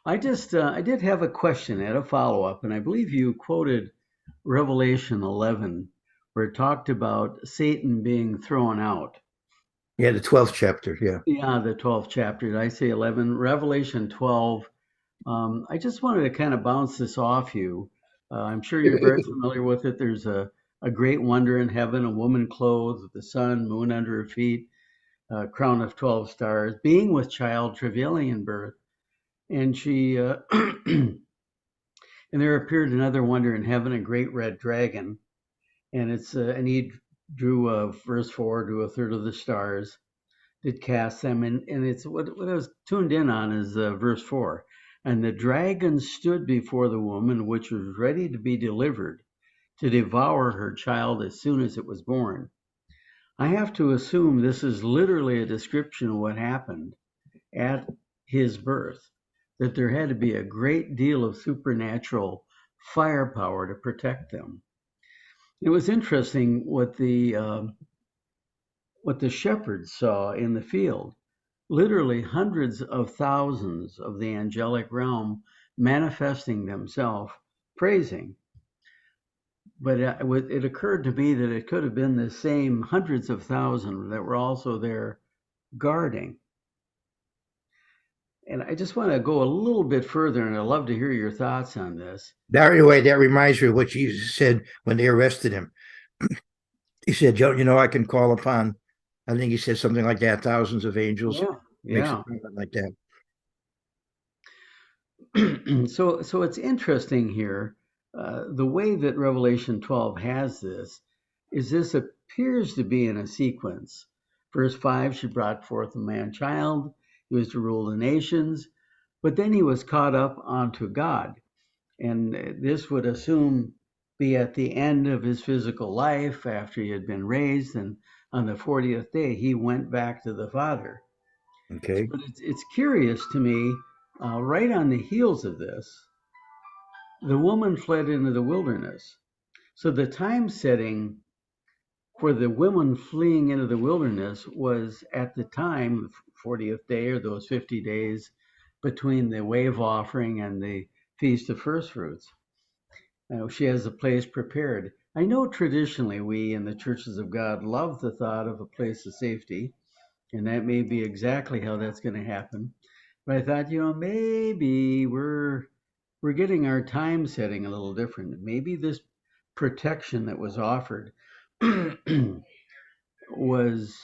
I did have a question and a follow-up, and I believe you quoted Revelation 11, where it talked about Satan being thrown out. Yeah, the 12th chapter. Yeah. Yeah, the 12th chapter. Did I say 11? Revelation 12. I just wanted to kind of bounce this off you. I'm sure you're very familiar with it. There's a great wonder in heaven, a woman clothed with the sun, moon under her feet, a crown of 12 stars, being with child, travailing in birth. And she, and there appeared another wonder in heaven, a great red dragon. And and he drew verse 4, drew a third of the stars, did cast them. And it's what I was tuned in on is verse 4. And the dragon stood before the woman, which was ready to be delivered, to devour her child as soon as it was born. I have to assume this is literally a description of what happened at his birth, that there had to be a great deal of supernatural firepower to protect them. It was interesting what the shepherds saw in the field. Literally hundreds of thousands of the angelic realm manifesting themselves, praising. But it occurred to me that it could have been the same hundreds of thousands that were also there guarding. And I just want to go a little bit further, and I'd love to hear your thoughts on this. That reminds me of what Jesus said when they arrested him. He said, I can call upon, I think he said something like that, thousands of angels. Yeah. Like that. So it's interesting here. The way that Revelation 12 has this appears to be in a sequence. Verse 5, she brought forth a man-child. He was to rule the nations, but then he was caught up onto God. And this would assume be at the end of his physical life after he had been raised. And on the 40th day, he went back to the Father. Okay. But it's curious to me, right on the heels of this, the woman fled into the wilderness. So the time setting for the woman fleeing into the wilderness was at the time, 40th day or those 50 days between the wave offering and the Feast of First Fruits. She has a place prepared. I know traditionally we in the churches of God love the thought of a place of safety, and that may be exactly how that's going to happen. But I thought, maybe we're getting our time setting a little different. Maybe this protection that was offered was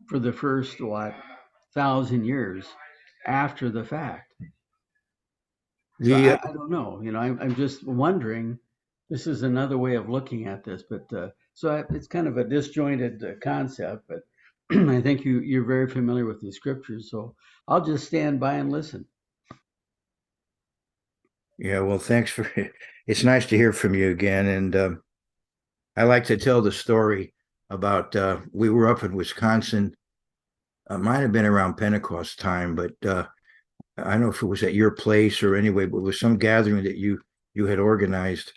for the first 1,000 years after the fact. So I don't know. I'm just wondering. This is another way of looking at this, but it's kind of a disjointed concept. But I think you're very familiar with the scriptures, so I'll just stand by and listen. Yeah, well, thanks for it's nice to hear from you again. And I like to tell the story about we were up in Wisconsin. Might have been around Pentecost time, but I don't know if it was at your place or anyway, but it was some gathering that you had organized,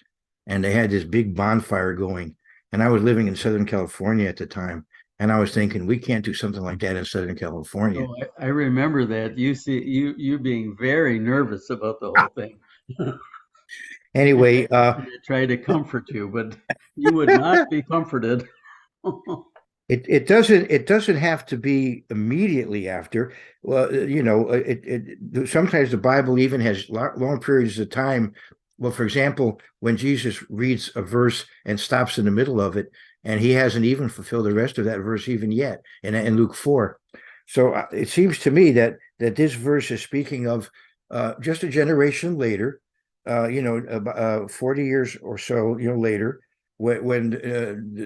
and they had this big bonfire going. And I was living in Southern California at the time, and I was thinking, we can't do something like that in Southern California. Oh, I remember that. You being very nervous about the whole thing. Anyway, I tried to comfort you, but you would not be comforted. it doesn't have to be immediately after. Well, sometimes the Bible even has long periods of time. Well, for example, when Jesus reads a verse and stops in the middle of it, and he hasn't even fulfilled the rest of that verse even yet in Luke 4. So it seems to me that this verse is speaking of just a generation later, 40 years or so, later, when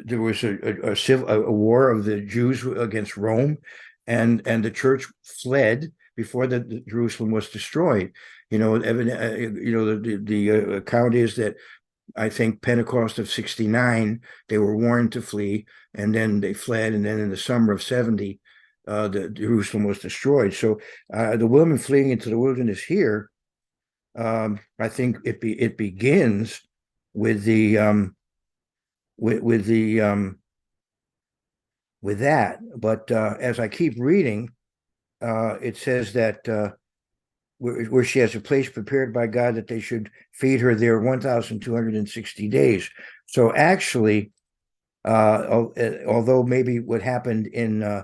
there was a war of the Jews against Rome, and the church fled before the Jerusalem was destroyed. The account is that I think Pentecost of 69, they were warned to flee, and then they fled, and then in the summer of 70, the Jerusalem was destroyed. So the woman fleeing into the wilderness here, I think it begins with the with that. But as I keep reading, it says that where she has a place prepared by God that they should feed her there 1,260 days. So actually, although maybe what happened in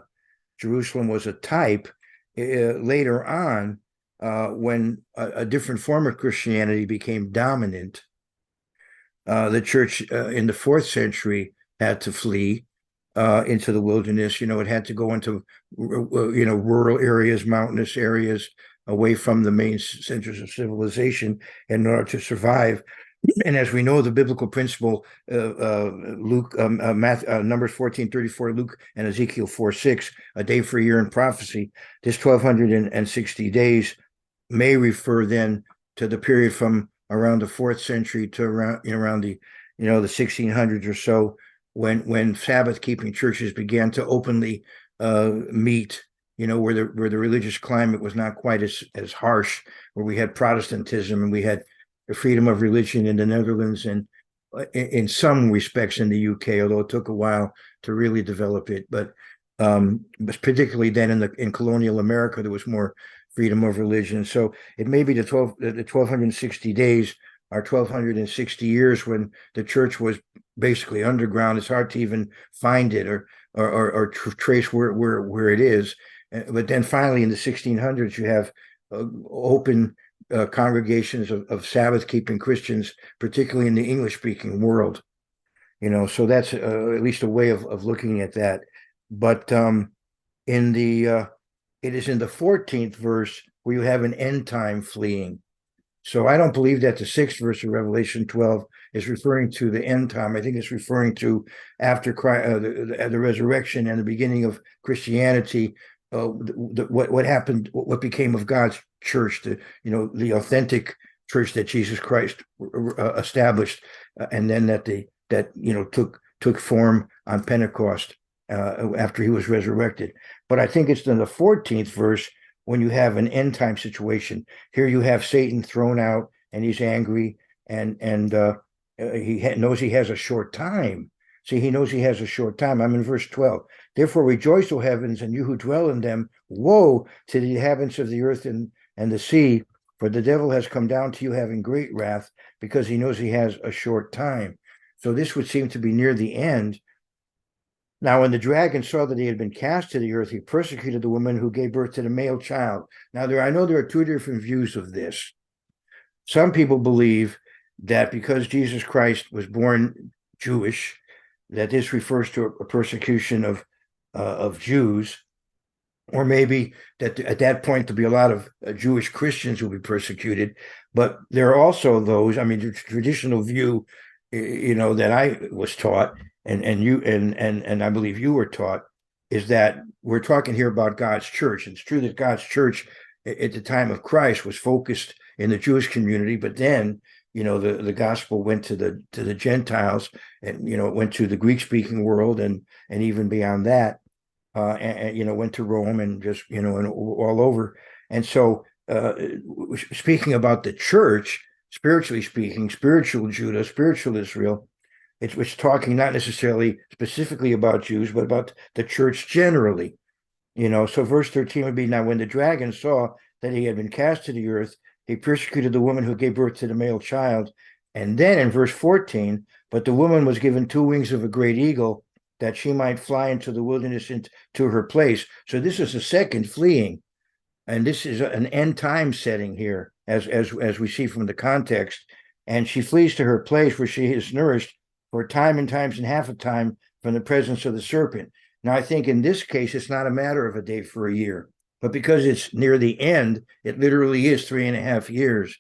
Jerusalem was a type, later on, when a different form of Christianity became dominant, the church in the 4th century had to flee into the wilderness. It had to go into rural areas, mountainous areas, away from the main centers of civilization in order to survive. And as we know, the biblical principle, Luke, Numbers 14:34, Luke, and Ezekiel 4:6, a day for a year in prophecy. This 1,260 days may refer then to the period from around the 4th century to around the the 1600s or so, when Sabbath keeping churches began to openly meet, where the religious climate was not quite as harsh, where we had Protestantism and we had freedom of religion in the Netherlands and in some respects in the UK, although it took a while to really develop it. But particularly then in colonial America, there was more freedom of religion. So it may be the 1260 days or 1260 years when the church was basically underground. It's hard to even find it or trace where it is. But then finally in the 1600s, you have open congregations of Sabbath-keeping Christians, particularly in the English-speaking world. So that's at least a way of looking at that. But it is in the 14th verse where you have an end time fleeing. So I don't believe that the 6th verse of Revelation 12 is referring to the end time. I think it's referring to after the resurrection and the beginning of Christianity. What happened? What became of God's church? The authentic church that Jesus Christ established, and then that took form on Pentecost after he was resurrected. But I think it's in the 14th verse when you have an end time situation. Here you have Satan thrown out, and he's angry, and he knows he has a short time. See, he knows he has a short time. I'm in verse 12. Therefore rejoice, O heavens, and you who dwell in them. Woe to the inhabitants of the earth and the sea, for the devil has come down to you having great wrath, because he knows he has a short time. So this would seem to be near the end. Now, when the dragon saw that he had been cast to the earth, he persecuted the woman who gave birth to the male child. Now, I know there are two different views of this. Some people believe that because Jesus Christ was born Jewish, that this refers to a persecution of Jews, or maybe that at that point there'll be a lot of Jewish Christians who will be persecuted. But there are also those, the traditional view, that I was taught, and I believe you were taught, is that we're talking here about God's church. It's true that God's church at the time of Christ was focused in the Jewish community, but then the gospel went to the Gentiles, and it went to the Greek-speaking world, and even beyond that, and went to Rome and just and all over. And so, speaking about the church, spiritually speaking, spiritual Judah, spiritual Israel, it's talking not necessarily specifically about Jews, but about the church generally. So verse 13 would be, now when the dragon saw that he had been cast to the earth, he persecuted the woman who gave birth to the male child. And then in verse 14, but the woman was given 2 wings of a great eagle, that she might fly into the wilderness into her place. So this is a second fleeing. And this is an end time setting here, as we see from the context. And she flees to her place where she is nourished for a time and times and half a time from the presence of the serpent. Now, I think in this case, it's not a matter of a day for a year, but because it's near the end, it literally is 3.5 years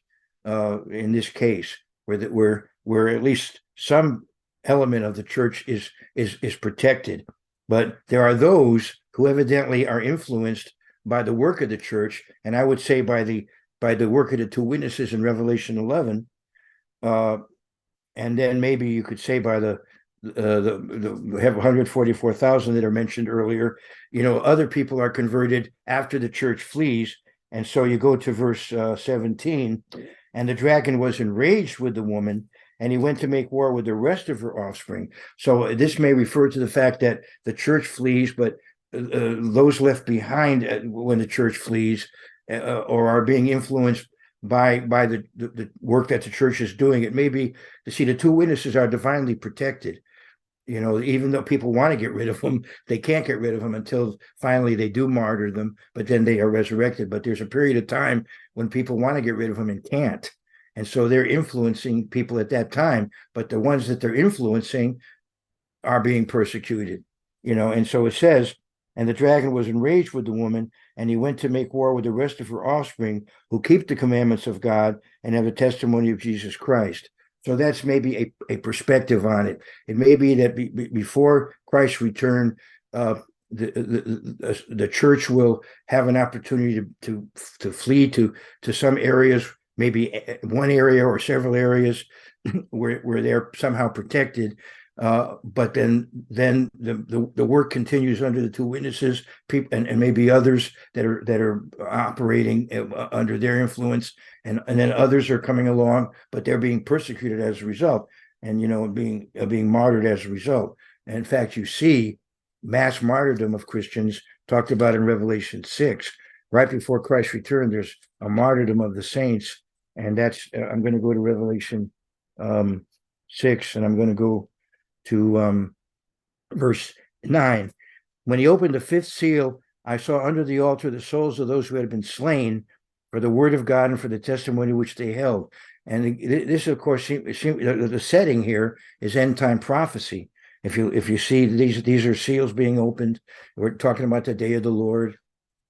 in this case, where at least some element of the church is protected. But there are those who evidently are influenced by the work of the church, and I would say by the work of the 2 witnesses in Revelation 11, and then maybe you could say by the we have 144,000 that are mentioned earlier. Other people are converted after the church flees, and so you go to verse 17, and the dragon was enraged with the woman, and he went to make war with the rest of her offspring. So this may refer to the fact that the church flees, but those left behind when the church flees or are being influenced by the work that the church is doing. It may be to see the 2 witnesses are divinely protected. Even though people want to get rid of them, they can't get rid of them until finally they do martyr them, but then they are resurrected. But there's a period of time when people want to get rid of them and can't. And so they're influencing people at that time, but the ones that they're influencing are being persecuted, and so it says, and the dragon was enraged with the woman, and he went to make war with the rest of her offspring who keep the commandments of God and have a testimony of Jesus Christ. So that's maybe a perspective on it. It may be that before Christ's return, the church will have an opportunity to flee to some areas, maybe one area or several areas where they're somehow protected. But then the work continues under the two witnesses, people, and maybe others that are operating under their influence, and then others are coming along, but they're being persecuted as a result, and being martyred as a result. And in fact, you see mass martyrdom of Christians talked about in Revelation 6. Right before Christ's return, there's a martyrdom of the saints, and that's I'm going to go to Revelation 6, and I'm going to go to verse 9. When he opened the fifth seal, I saw under the altar the souls of those who had been slain for the word of God and for the testimony which they held. And this, of course, the setting here is end time prophecy. If you see these are seals being opened, we're talking about the day of the Lord.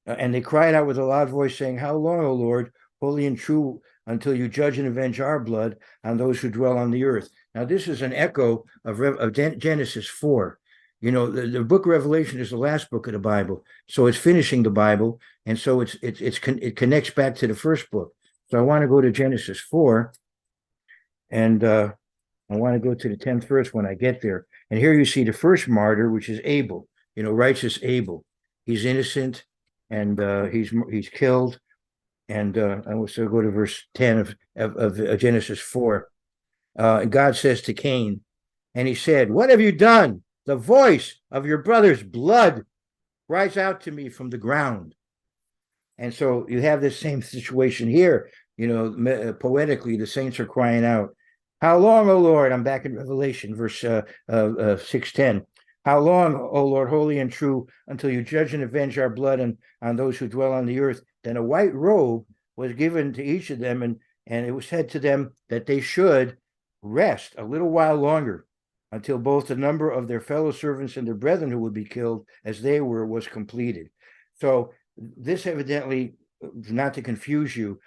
And they cried out with a loud voice, saying, "How long, O Lord, holy and true, until you judge and avenge our blood on those who dwell on the earth?" Now, this is an echo of Genesis 4. The book of Revelation is the last book of the Bible, so it's finishing the Bible, and so it connects back to the first book. So I want to go to Genesis 4, and I want to go to the 10th verse when I get there. And here you see the first martyr, which is Abel. Righteous Abel. He's innocent, and he's killed. And I will still go to verse 10 of Genesis 4. God says to Cain, and he said, "What have you done? The voice of your brother's blood cries out to me from the ground." And so you have this same situation here. Poetically, the saints are crying out, "How long, O Lord?" I'm back in Revelation, verse 6:10. "How long, O Lord, holy and true, until you judge and avenge our blood on those who dwell on the earth?" Then a white robe was given to each of them, and it was said to them that they should rest a little while longer, until both the number of their fellow servants and their brethren who would be killed as they were was completed. So this evidently, not to confuse you,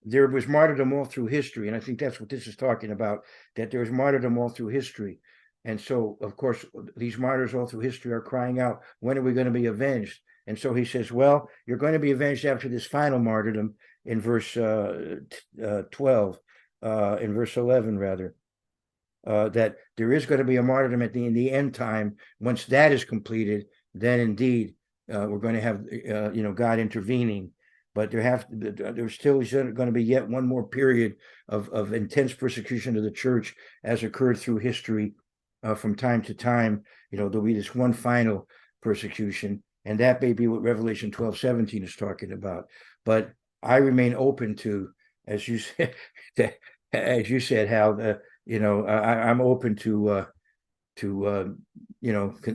there was martyrdom all through history, and I think that's what this is talking about, that there's martyrdom all through history. And so, of course, these martyrs all through history are crying out, when are we going to be avenged? And so he says, well, you're going to be avenged after this final martyrdom in verse 12, in verse 11, rather. That there is going to be a martyrdom in the end time. Once that is completed, then indeed we're going to have God intervening. But there's still going to be yet one more period of intense persecution of the church, as occurred through history from time to time. There'll be this one final persecution, and that may be what Revelation 12:17 is talking about. But I remain open to, as you said, Hal. I'm open to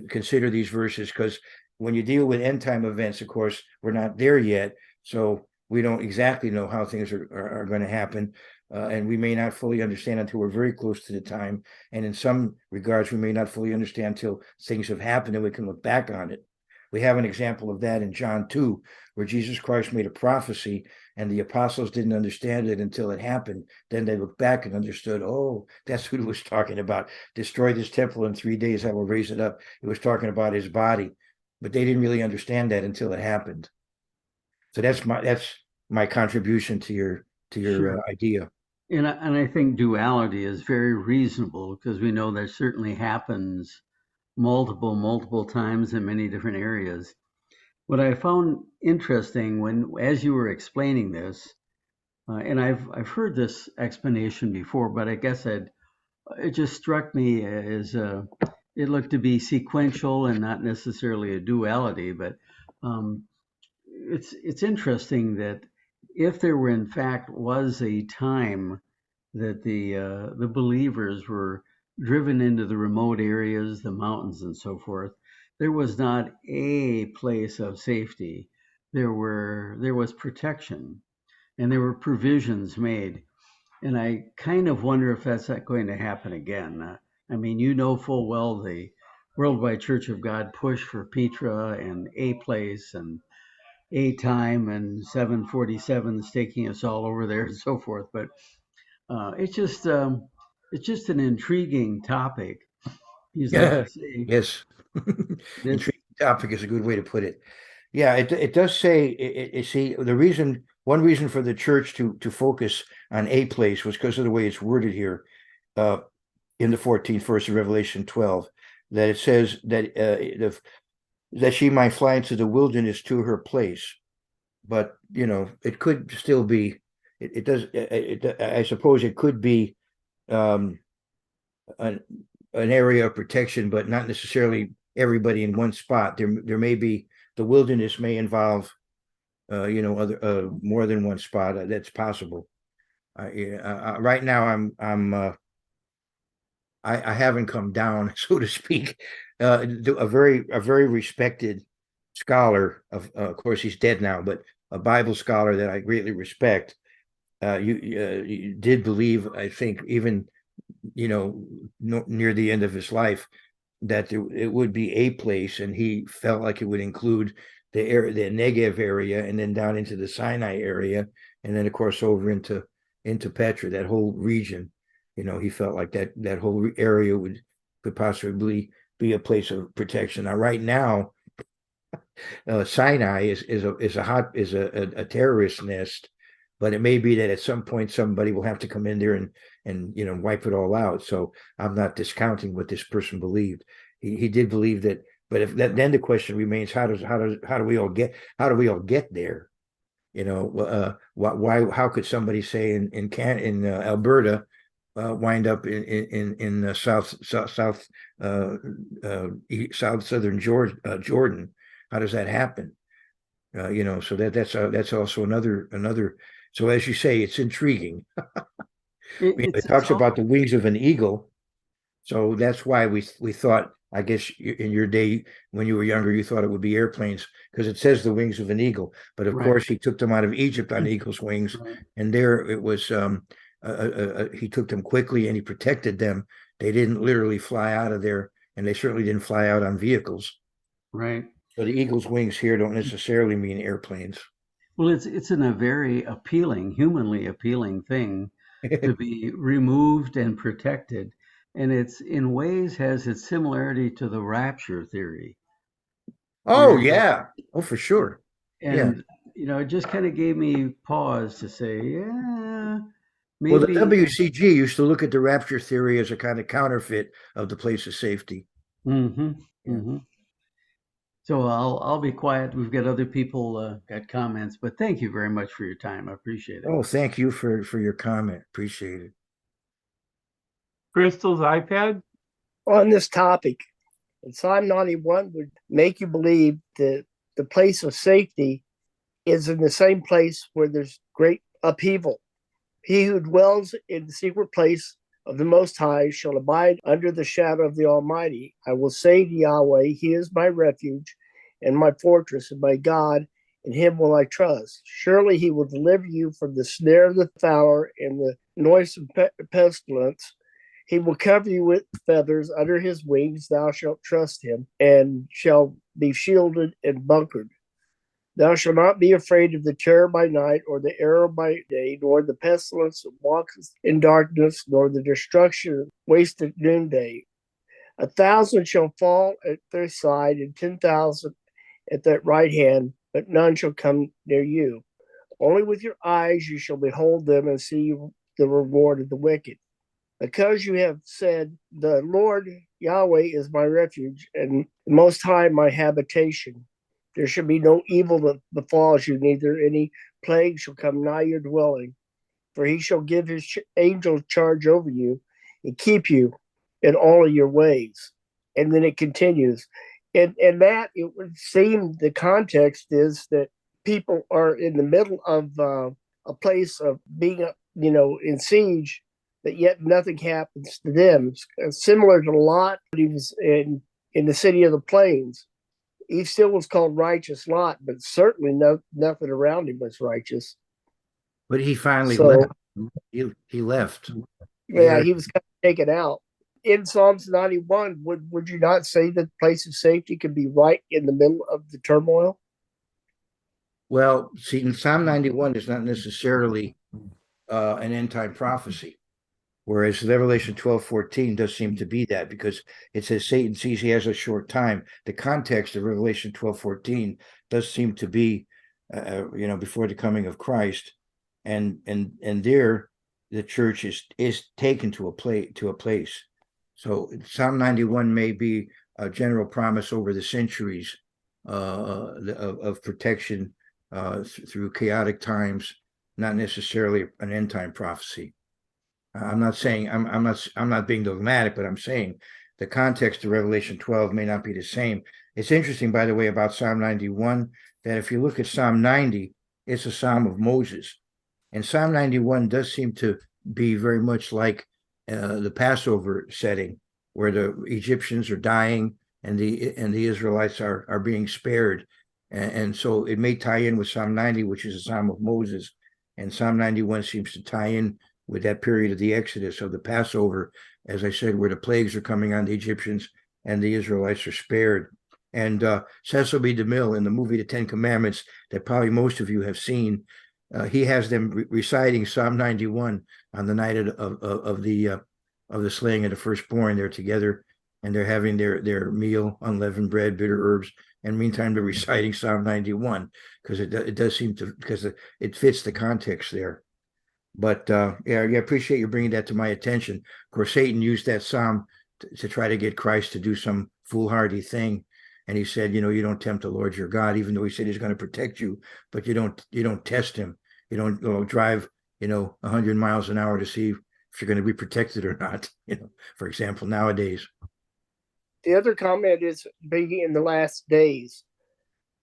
consider these verses, because when you deal with end time events, of course, we're not there yet, so we don't exactly know how things are going to happen, and we may not fully understand until we're very close to the time. And in some regards, we may not fully understand until things have happened and we can look back on it. We have an example of that in John 2, where Jesus Christ made a prophecy and the apostles didn't understand it until it happened. Then they looked back and understood, oh, that's what he was talking about. Destroy this temple in 3 days, I will raise it up. It was talking about his body, but they didn't really understand that until it happened. So that's my contribution to your Sure. idea. And I think duality is very reasonable, because we know that certainly happens multiple times in many different areas. What I found interesting as you were explaining this, and I've heard this explanation before, but I guess it just struck me as it looked to be sequential and not necessarily a duality. But it's interesting that if there were in fact was a time that the believers were driven into the remote areas, the mountains and so forth, there was not a place of safety. There was protection, and there were provisions made. And I kind of wonder if that's not going to happen again. I mean, full well the Worldwide Church of God push for Petra and a place and a time and 747 taking us all over there and so forth. But it's just an intriguing topic. Because like Yeah. you say, Yes. this Intriguing topic is a good way to put it. Yeah, it does say see, one reason for the church to focus on a place was because of the way it's worded here. in the 14th verse of Revelation 12, that it says that that she might fly into the wilderness to her place. But it could still be. It does. I suppose it could be an area of protection, but not necessarily everybody in one spot. There may be, the wilderness may involve other more than one spot. That's possible. Right now I haven't come down, so to speak. A very respected scholar of course he's dead now, but a Bible scholar that I greatly respect. You did believe, I think, even near the end of his life, that it would be a place, and he felt like it would include the Negev area, and then down into the Sinai area, and then of course over into Petra, that whole region. He felt like that whole area could possibly be a place of protection. Now, right now, Sinai is a terrorist nest, but it may be that at some point somebody will have to come in there and wipe it all out. So I'm not discounting what this person believed. He did believe that, but if that, then the question remains: how do we all get there? Why? How could somebody say in Alberta wind up in southern Jordan? How does that happen? So that's also another. So as you say, it's intriguing. It talks about the wings of an eagle. So that's why we thought, I guess in your day when you were younger, you thought it would be airplanes, because it says the wings of an eagle. But of course, he took them out of Egypt on eagle's wings, and there it was. He took them quickly and he protected them. They didn't literally fly out of there, and they certainly didn't fly out on vehicles. Right. So the eagle's wings here don't necessarily mean airplanes. Well, it's a very appealing, humanly appealing thing to be removed and protected. And it's in ways has its similarity to the rapture theory. Oh, yeah. Oh, for sure. And, it just kind of gave me pause to say, yeah, maybe. Well, the WCG used to look at the rapture theory as a kind of counterfeit of the place of safety. Mm-hmm. Yeah. Mm-hmm. So I'll be quiet. We've got other people got comments, but thank you very much for your time. I appreciate it. Oh, thank you for your comment. Appreciate it. Crystal's iPad? On this topic, Psalm 91 would make you believe that the place of safety is in the same place where there's great upheaval. He who dwells in the secret place of the Most High shall abide under the shadow of the Almighty. I will say to Yahweh, He is my refuge and my fortress and my God, in Him will I trust. Surely He will deliver you from the snare of the fowler and the noisome pestilence. He will cover you with feathers. Under His wings thou shalt trust Him, and shall be shielded and bunkered. Thou shalt not be afraid of the terror by night, or the arrow by day, nor the pestilence that walketh in darkness, nor the destruction wasted at noonday. 1,000 shall fall at their side, and 10,000 at that right hand, but none shall come near you. Only with your eyes you shall behold them and see the reward of the wicked. Because you have said, the Lord Yahweh is my refuge, and the Most High my habitation. There shall be no evil that befalls you, neither any plague shall come nigh your dwelling. For He shall give His angels charge over you and keep you in all of your ways. And then it continues. And that, it would seem the context is that people are in the middle of a place of being, in siege, but yet nothing happens to them. It's similar to Lot when he was in the city of the plains. He still was called righteous Lot, but certainly nothing around him was righteous. But he finally left. He left. Yeah, he was kind of taken out. In Psalms 91, would you not say that the place of safety could be right in the middle of the turmoil? Well, see, in Psalm 91 is not necessarily an end-time prophecy, whereas Revelation 12:14 does seem to be that, because it says Satan sees he has a short time. The context of Revelation 12:14 does seem to be, before the coming of Christ, and there the church is taken to a place. So Psalm 91 may be a general promise over the centuries of protection through chaotic times, not necessarily an end time prophecy. I'm not saying I'm not being dogmatic, but I'm saying the context of Revelation 12 may not be the same. It's interesting, by the way, about Psalm 91, that if you look at Psalm 90, it's a Psalm of Moses. And Psalm 91 does seem to be very much like the Passover setting, where the Egyptians are dying and the Israelites are being spared. And so it may tie in with Psalm 90, which is a Psalm of Moses. And Psalm 91 seems to tie in with that period of the Exodus, of the Passover, as I said, where the plagues are coming on the Egyptians and the Israelites are spared. And Cecil B. DeMille, in the movie The Ten Commandments, that probably most of you have seen, he has them reciting Psalm 91 on the night of the slaying of the firstborn. They're together and they're having their meal, unleavened bread, bitter herbs, and meantime they're reciting Psalm 91 because it does seem to, because it fits the context there. But yeah, I appreciate you bringing that to my attention. Of course, Satan used that psalm to try to get Christ to do some foolhardy thing. And he said, you don't tempt the Lord your God, even though he said he's going to protect you, but you don't test him. You don't drive, 100 miles an hour to see if you're going to be protected or not, for example, nowadays. The other comment is being in the last days.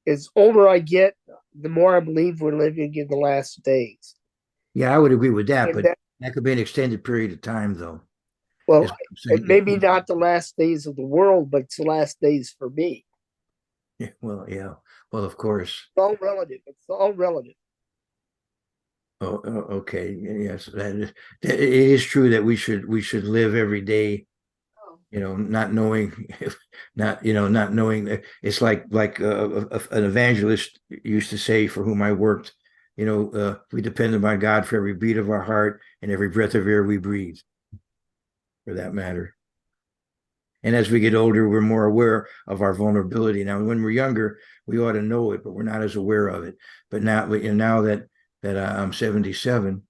As older I get, the more I believe we're living in the last days. Yeah, I would agree with that, And but that could be an extended period of time, though. Well, it may be not the last days of the world, but it's the last days for me. Yeah, well, yeah. Well, of course. It's all relative. It's all relative. Oh, okay. Yes, it is true that we should live every day, not knowing, not knowing that it's like an evangelist used to say, for whom I worked, we depend upon God for every beat of our heart and every breath of air we breathe, for that matter. And as we get older, we're more aware of our vulnerability. Now, when we're younger, we ought to know it, but we're not as aware of it. But now that I'm 77,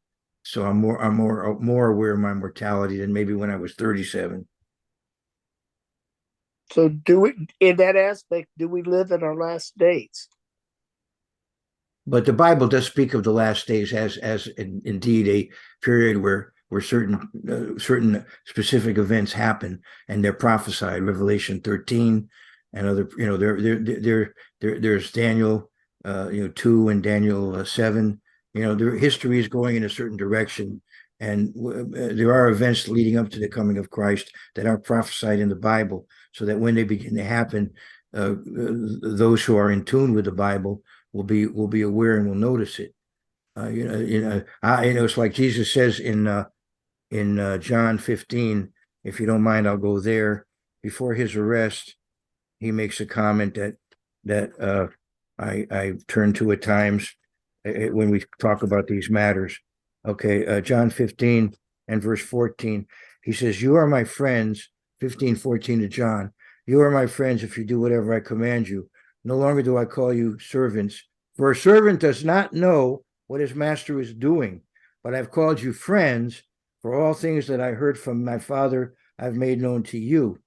so I'm more aware of my mortality than maybe when I was 37. So in that aspect, do we live in our last days? But the Bible does speak of the last days as indeed a period where certain specific events happen and they're prophesied. Revelation 13 and other, there's Daniel 2 and Daniel 7. Their history is going in a certain direction, and there are events leading up to the coming of Christ that are prophesied in the Bible, so that when they begin to happen, those who are in tune with the Bible will be aware and will notice it. It's like Jesus says in John 15. If you don't mind, I'll go there. Before his arrest, he makes a comment that I turn to at times when we talk about these matters. Okay, John 15 and verse 14. He says, "You are my friends." 15:14 to John. "You are my friends if you do whatever I command you. No longer do I call you servants, for a servant does not know what his master is doing, but I've called you friends, for all things that I heard from my Father I've made known to you."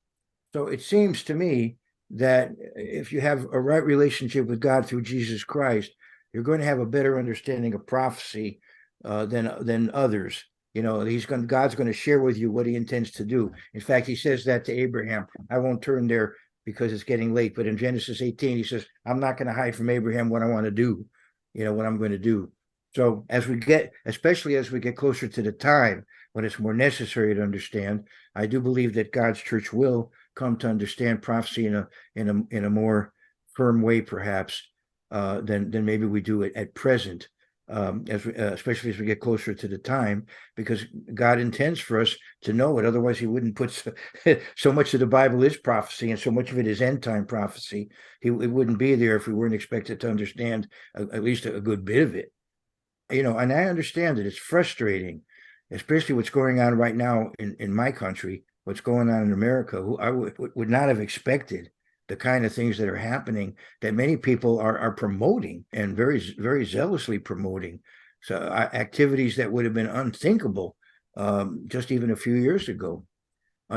So it seems to me that if you have a right relationship with God through Jesus Christ, you're going to have a better understanding of prophecy than others. God's going to share with you what he intends to do. In fact, he says that to Abraham. I won't turn there because it's getting late, but in Genesis 18, he says, "I'm not going to hide from Abraham what I want to do, what I'm going to do." So especially as we get closer to the time when it's more necessary to understand, I do believe that God's church will come to understand prophecy in a more firm way, perhaps, than maybe we do at present. Especially as we get closer to the time, because God intends for us to know it. Otherwise, he wouldn't put so much of the Bible is prophecy and so much of it is end time prophecy. It wouldn't be there if we weren't expected to understand at least a good bit of it. And I understand that it's frustrating, especially what's going on right now in my country, what's going on in America, who I would not have expected the kind of things that are happening, that many people are promoting and very, very zealously promoting. So activities that would have been unthinkable just even a few years ago.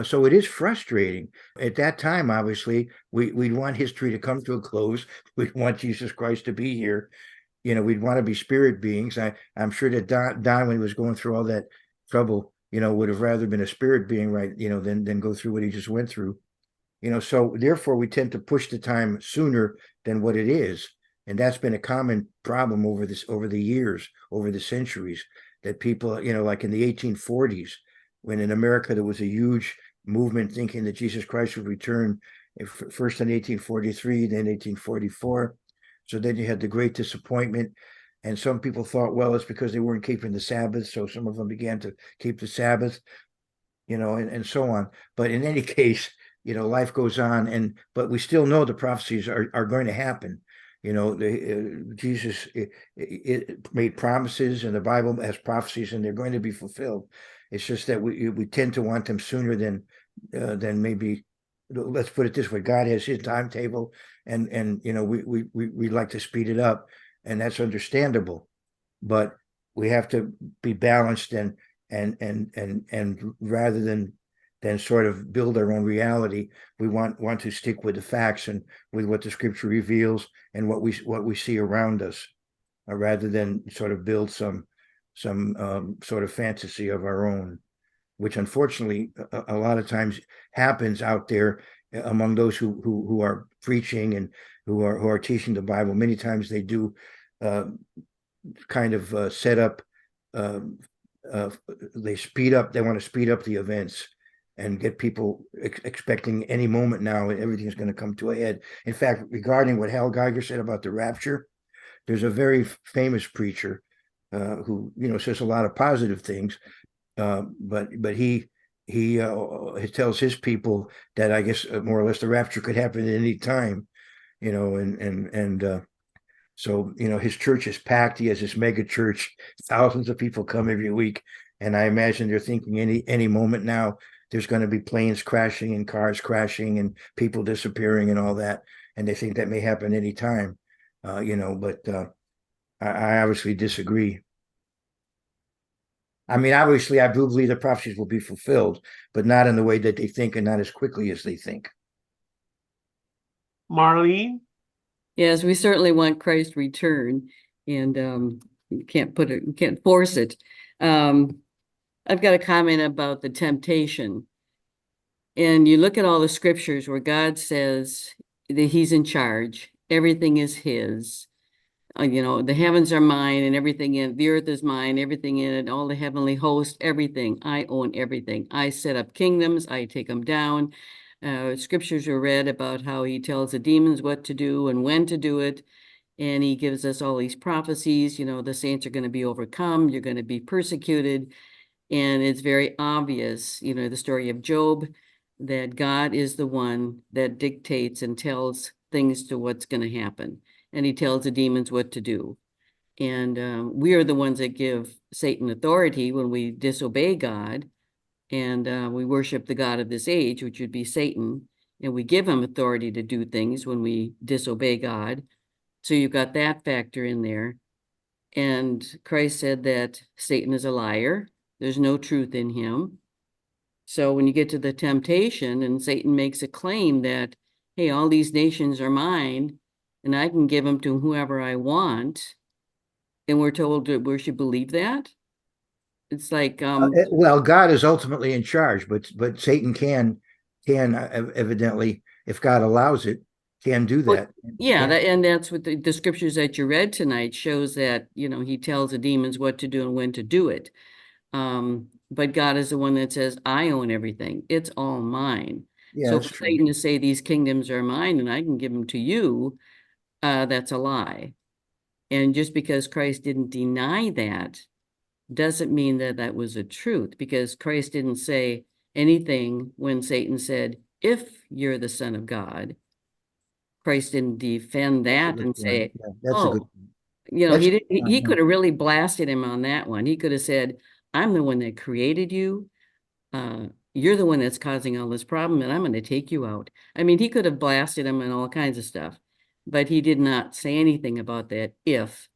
So it is frustrating. At that time, obviously, we'd want history to come to a close. We'd want Jesus Christ to be here. We'd want to be spirit beings. I'm sure that Don, when he was going through all that trouble, would have rather been a spirit being, right, than go through what he just went through. So therefore we tend to push the time sooner than what it is. And that's been a common problem over the years, over the centuries, that people, like in the 1840s, when in America there was a huge movement thinking that Jesus Christ would return first in 1843, then 1844. So then you had the Great Disappointment. And some people thought, well, it's because they weren't keeping the Sabbath. So some of them began to keep the Sabbath, and so on. But in any case, life goes on, but we still know the prophecies are going to happen. Jesus it made promises, and the Bible has prophecies, and they're going to be fulfilled. It's just that we tend to want them sooner than maybe. Let's put it this way: God has His timetable, and we like to speed it up, and that's understandable. But we have to be balanced, and rather than sort of build our own reality, we want to stick with the facts and with what the Scripture reveals and what we see around us, rather than sort of build some sort of fantasy of our own, which unfortunately a lot of times happens out there among those who are preaching and who are teaching the Bible. Many times they do kind of set up. They want to speed up the events and get people expecting any moment now everything is going to come to a head. In fact, regarding what Hal Geiger said about the rapture, there's a very famous preacher who says a lot of positive things, but he tells his people that I guess more or less the rapture could happen at any time, so his church is packed. He has this mega church, thousands of people come every week, and I imagine they're thinking any moment now there's going to be planes crashing and cars crashing and people disappearing and all that, and they think that may happen any time, but I obviously disagree. I mean, obviously, I do believe the prophecies will be fulfilled, but not in the way that they think and not as quickly as they think. Marlene? Yes, we certainly want Christ's return, and you can't force it. I've got a comment about the temptation. And you look at all the scriptures where God says that He's in charge, everything is His. The heavens are mine, and everything in the earth is mine, everything in it, all the heavenly host, everything. I own everything. I set up kingdoms, I take them down. Scriptures are read about how He tells the demons what to do and when to do it. And He gives us all these prophecies, the saints are going to be overcome, you're going to be persecuted. And it's very obvious, the story of Job, that God is the one that dictates and tells things to what's going to happen. And He tells the demons what to do. And we are the ones that give Satan authority when we disobey God. And we worship the God of this age, which would be Satan. And we give him authority to do things when we disobey God. So you've got that factor in there. And Christ said that Satan is a liar. There's no truth in him. So when you get to the temptation and Satan makes a claim that, hey, all these nations are mine and I can give them to whoever I want, and we're told that we should believe that. It's like well, God is ultimately in charge, but Satan can evidently, if God allows it, can do that. Yeah, and that's what the scriptures that you read tonight shows, that He tells the demons what to do and when to do it. But God is the one that says, I own everything. It's all mine. Yeah, so that's for true. Satan to say these kingdoms are mine and I can give them to you, that's a lie. And just because Christ didn't deny that doesn't mean that that was a truth, because Christ didn't say anything when Satan said, if you're the Son of God. Christ didn't defend that and say, yeah, that's a good point. He could have really blasted him on that one. He could have said, I'm the one that created you. You're the one that's causing all this problem, and I'm going to take you out. I mean, he could have blasted him and all kinds of stuff, but he did not say anything about that if.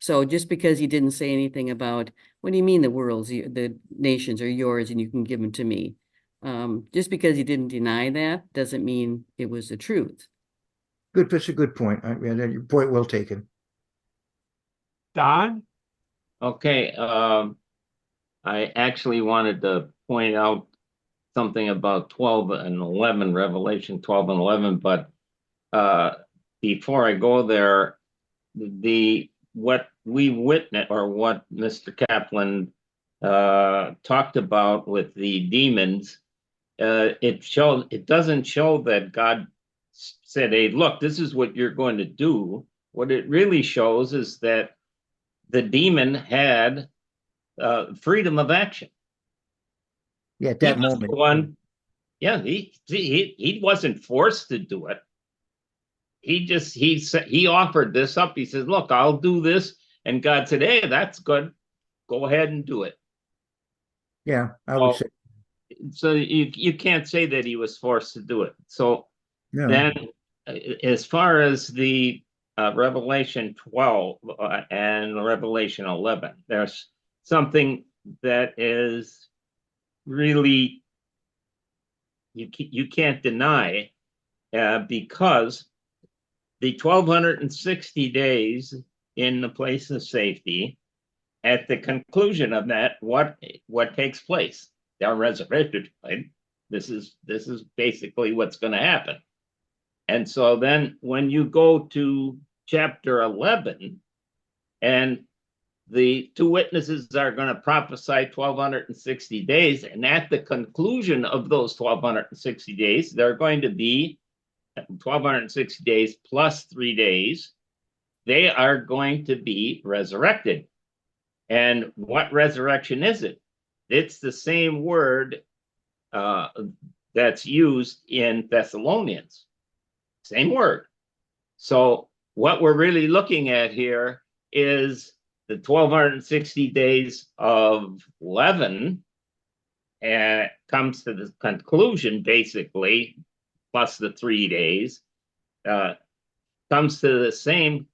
So just because he didn't say anything about, what do you mean the nations are yours and you can give them to me? Just because he didn't deny that doesn't mean it was the truth. Good, that's a good point. Yeah, your point well taken. Don? Okay, I actually wanted to point out something about 12 and 11, Revelation 12 and 11, but before I go there, what we witnessed, or what Mr. Kaplan talked about with the demons, it doesn't show that God said, hey, look, this is what you're going to do. What it really shows is that the demon had freedom of action. Yeah, at that moment. Yeah, he wasn't forced to do it. He offered this up. He says, look, I'll do this. And God said, hey, that's good. Go ahead and do it. Yeah, I would say. So you can't say that he was forced to do it. So No. then as far as the Revelation 12 and Revelation 11, there's something that is really you can't deny, because the 1260 days in the place of safety, at the conclusion of that, what takes place? They're resurrected, right? This is basically what's going to happen. And so then when you go to chapter 11, and the two witnesses are going to prophesy 1260 days, and at the conclusion of those 1260 days, they're going to be 1260 days plus 3 days. They are going to be resurrected. And what resurrection is it? It's the same word that's used in Thessalonians. Same word. So what we're really looking at here is the 1260 days of leaven, and comes to the conclusion, basically, plus the 3 days, comes to the same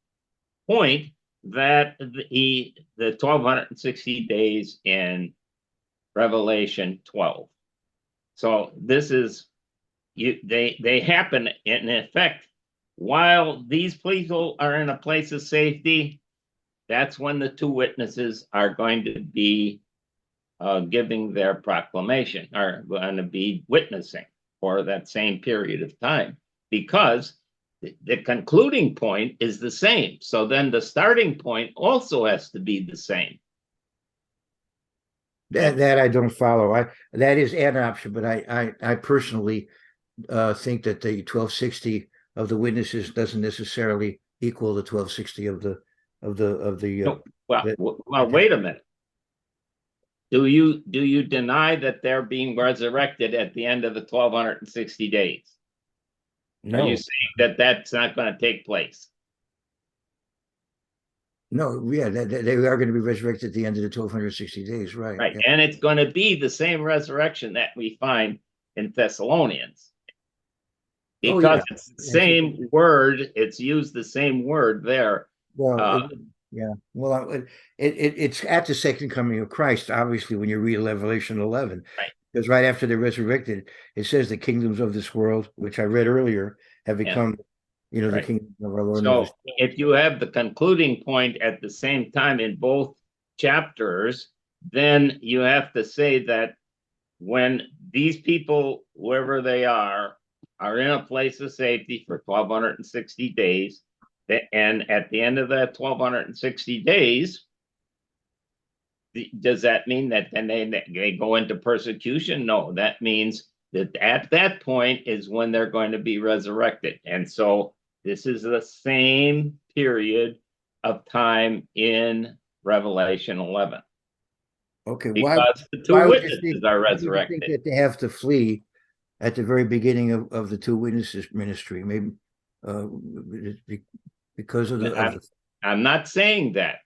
point that the 1260 days in Revelation 12. So this is they happen in effect while these people are in a place of safety. That's when the two witnesses are going to be giving their proclamation, are going to be witnessing for that same period of time, because the concluding point is the same. So then the starting point also has to be the same. That I don't follow. That is an option, but I personally think that the 1260 of the witnesses doesn't necessarily equal the 1260 of the Well, wait a minute. Do you deny that they're being resurrected at the end of the 1260 days? No. Are you saying that that's not going to take place? No, yeah, they are going to be resurrected at the end of the 1260 days, right? Right, Yeah. and it's going to be the same resurrection that we find in Thessalonians, because it's the same word. It's used the same word there. Well, yeah. Well, it's at the second coming of Christ, obviously, when you read Revelation 11. Right. Because right after they're resurrected, it says the kingdoms of this world, which I read earlier, have become, the Right. kingdom of our Lord. So if you have the concluding point at the same time in both chapters, then you have to say that when these people, wherever they are in a place of safety for 1260 days, and at the end of that 1260 days, does that mean that then they go into persecution? No, that means that at that point is when they're going to be resurrected. And so this is the same period of time in Revelation 11. Okay, because the two witnesses are resurrected. Think that they have to flee at the very beginning of the two witnesses ministry? Maybe because of the. I'm not saying that.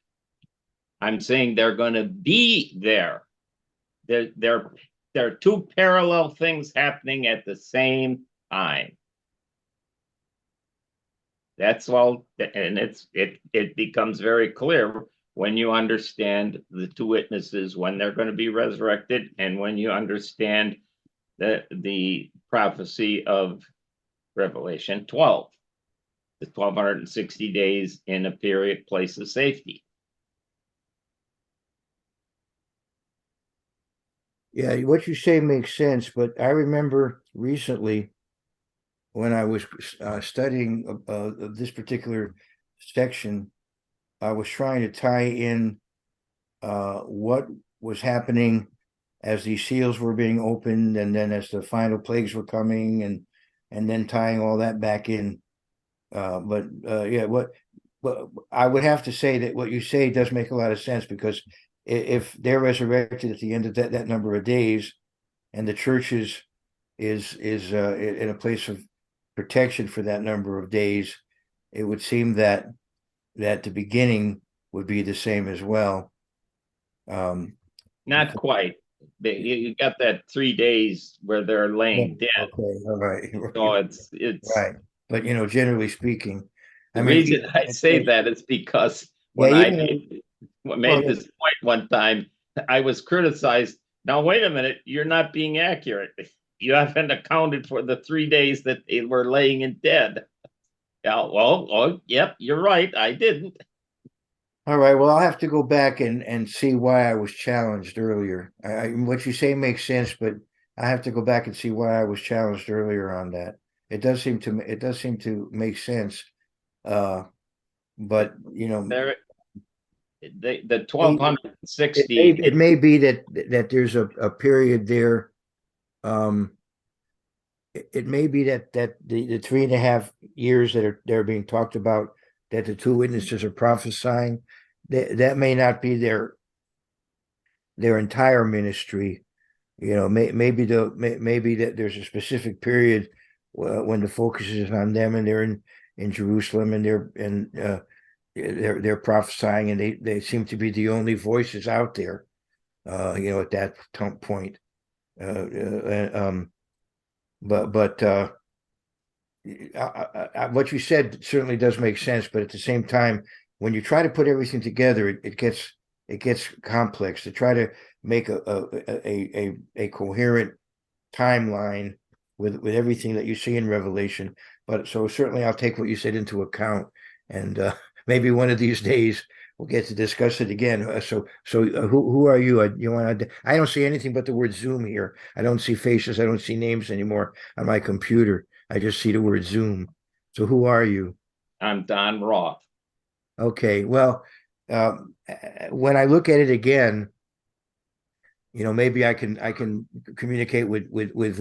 I'm saying they're going to be there. There are two parallel things happening at the same time. That's all, and it becomes very clear when you understand the two witnesses, when they're going to be resurrected, and when you understand the prophecy of Revelation 12, the 1260 days in a period, place of safety. Yeah, what you say makes sense, but I remember recently when I was studying this particular section, I was trying to tie in what was happening as these seals were being opened, and then as the final plagues were coming, and then tying all that back in. Yeah, what I would have to say that what you say does make a lot of sense, because if they're resurrected at the end of that number of days, and the church is in a place of protection for that number of days, it would seem that the beginning would be the same as well. Not quite. You got that 3 days where they're laying dead. Okay, all right. So it's Right. But generally speaking, the reason I say that is because when I made this point one time, I was criticized. Now, wait a minute, you're not being accurate. You haven't accounted for the 3 days that they were laying in dead. Yeah, well, oh, yep, you're right. I didn't. All right. Well, I'll have to go back and see why I was challenged earlier. What you say makes sense, but I have to go back and see why I was challenged earlier on that. It does seem to make sense. But There, the 1260. It may be that there's a period there. It may be that the 3.5 years that are being talked about, that the two witnesses are prophesying, that may not be their entire ministry. Maybe that there's a specific period when the focus is on them, and they're in Jerusalem, and they're prophesying, and they seem to be the only voices out there, at that point. What you said certainly does make sense, but at the same time, when you try to put everything together, it gets complex to try to make a coherent timeline with everything that you see in Revelation. But so certainly I'll take what you said into account, and maybe one of these days we'll get to discuss it again. So who are you? I don't see anything but the word Zoom here. I don't see faces. I don't see names anymore on my computer. I just see the word Zoom. So who are you? I'm Don Roth. Okay. Well, when I look at it again, maybe I can communicate with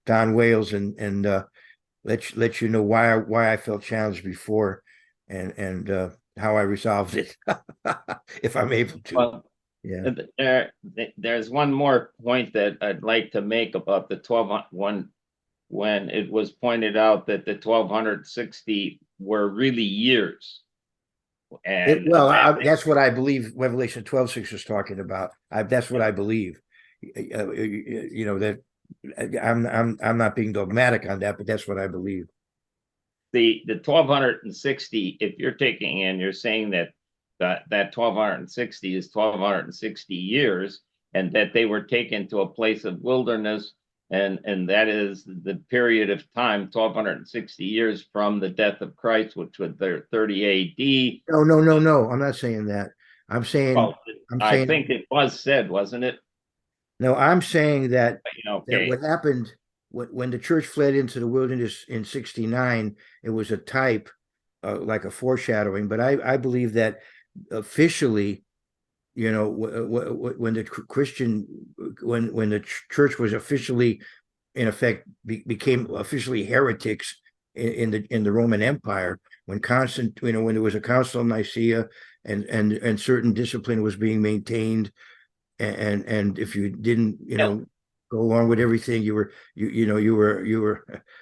Don Wales and let you know why I felt challenged before, and how I resolved it, if I'm able to. Well, yeah. There's one more point that I'd like to make about the 12 when it was pointed out that the 1260 were really years. And that's what I believe Revelation 12:6 was talking about. That's what I believe. That I'm not being dogmatic on that, but that's what I believe. The 1260, if you're taking and you're saying that 1260 is 1260 years, and that they were taken to a place of wilderness, and that is the period of time, 1260 years from the death of Christ, which was their 30 AD. No. I'm not saying that. I'm saying, well, I think it was said, wasn't it? No, I'm saying that, okay. that what happened when the church fled into the wilderness in 69, it was a type, like a foreshadowing. But I believe that officially, when the when the church was officially, in effect, became officially heretics in the Roman Empire, when when there was a Council of Nicaea, and certain discipline was being maintained, and if you didn't go along with everything, you were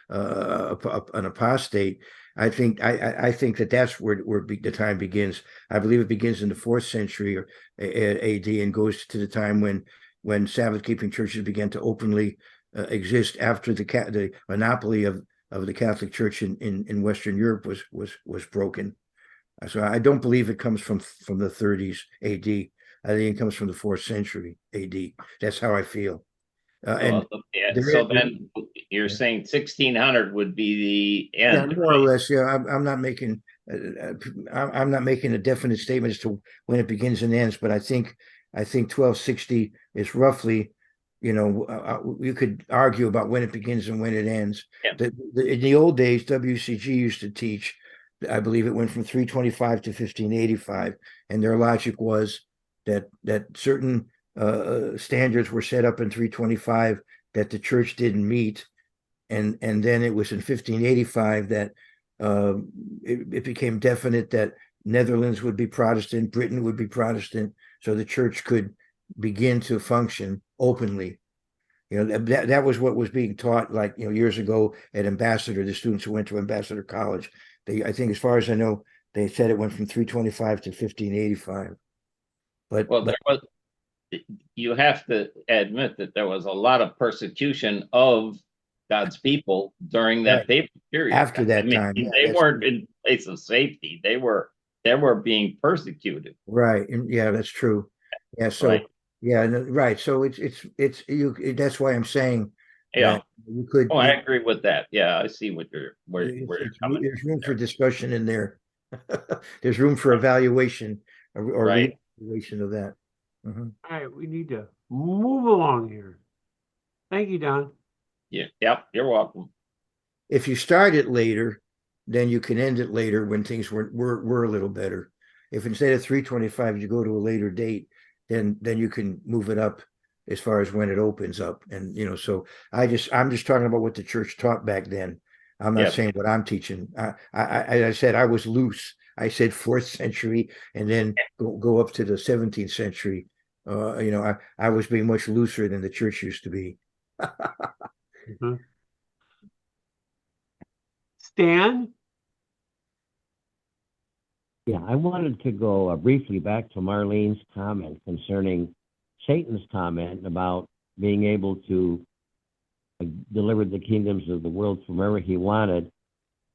an apostate. I think that's where the time begins. I believe it begins in the 4th century or AD, and goes to the time when Sabbath keeping churches began to openly exist after the monopoly of the Catholic Church in Western Europe was broken. So I don't believe it comes from the 30s AD. I think it comes from the 4th century AD. That's how I feel. And Yeah, there, so then you're saying 1600 would be the yeah, end. more or less. Yeah, I'm not making I'm not making a definite statement as to when it begins and ends, but I think 1260 is roughly, you could argue about when it begins and when it ends. Yeah. In the old days, WCG used to teach, I believe it went from 325 to 1585, and their logic was that certain standards were set up in 325 that the church didn't meet, and then it was in 1585 that it became definite that Netherlands would be Protestant, Britain would be Protestant, so the church could begin to function openly. That was what was being taught, like, years ago at Ambassador, the students who went to Ambassador College. I think, as far as I know, they said it went from 325 to 1585. Well, you have to admit that there was a lot of persecution of God's people during that period. After that time, they weren't in place of safety. They were being persecuted. Right. And yeah, that's true. Yeah. So Right. yeah, right. So it's you. That's why I'm saying Yeah. that you could. Oh, I agree with that. Yeah, I see where you're coming There's from room for there. discussion in there. There's room for evaluation or Right. evaluation of that. All right, we need to move along here. Thank you, Don. Yeah. Yep. You're welcome. If you start it later, then you can end it later when things were a little better. If instead of 325 you go to a later date, then you can move it up as far as when it opens up. And so I'm just talking about what the church taught back then. I'm not saying what I'm teaching. I said I was loose. I said 4th century and then go up to the 17th century. I was being much looser than the church used to be. Stan? Yeah, I wanted to go briefly back to Marlene's comment concerning Satan's comment about being able to deliver the kingdoms of the world from wherever he wanted.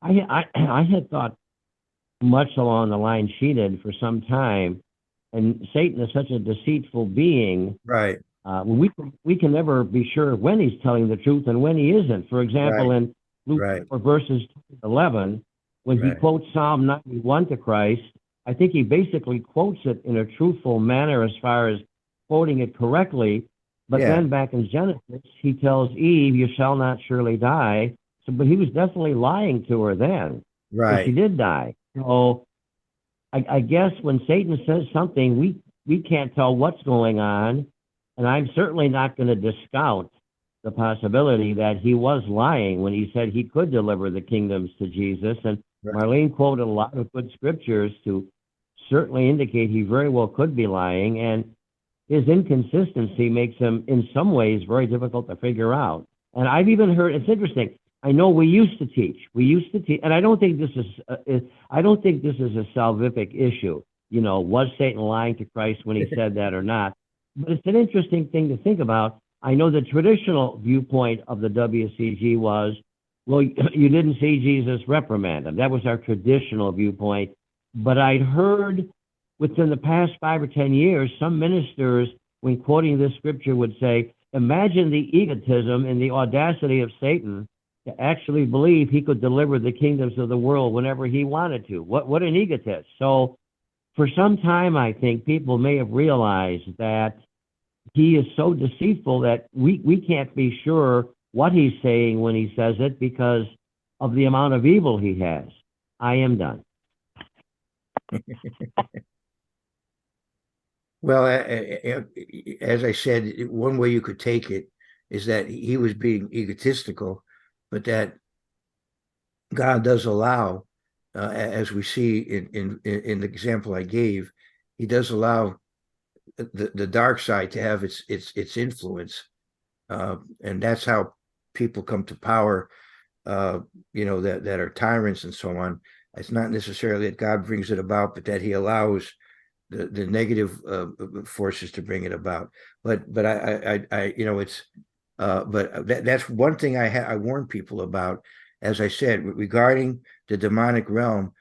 I had thought much along the line she did for some time, and Satan is such a deceitful being. Right. We can never be sure when he's telling the truth and when he isn't. For example, in Luke 4 verses 11, when he quotes Psalm 91 to Christ, I think he basically quotes it in a truthful manner as far as quoting it correctly. But then back in Genesis, he tells Eve, "You shall not surely die." So, but he was definitely lying to her then. Right. So she did die. So I guess when Satan says something, we can't tell what's going on. And I'm certainly not going to discount the possibility that he was lying when he said he could deliver the kingdoms to Jesus. And Marlene quoted a lot of good scriptures to certainly indicate he very well could be lying. And his inconsistency makes him, in some ways, very difficult to figure out. And I've even heard, it's interesting, I know we used to teach, and I don't think this is a salvific issue. Was Satan lying to Christ when he said that or not? But it's an interesting thing to think about. I know the traditional viewpoint of the WCG was, well, you didn't see Jesus reprimand him. That was our traditional viewpoint. But I'd heard within the past 5 or 10 years, some ministers, when quoting this scripture, would say, imagine the egotism and the audacity of Satan to actually believe he could deliver the kingdoms of the world whenever he wanted to. What an egotist. So for some time, I think people may have realized that he is so deceitful that we can't be sure what he's saying when he says it because of the amount of evil he has. I am done. Well, as I said, one way you could take it is that he was being egotistical, but that God does allow, as we see in the example I gave, he does allow the dark side to have its influence, and that's how people come to power. That are tyrants and so on. It's not necessarily that God brings it about, but that he allows the negative forces to bring it about. But that's one thing I warn people about. As I said, regarding the demonic realm,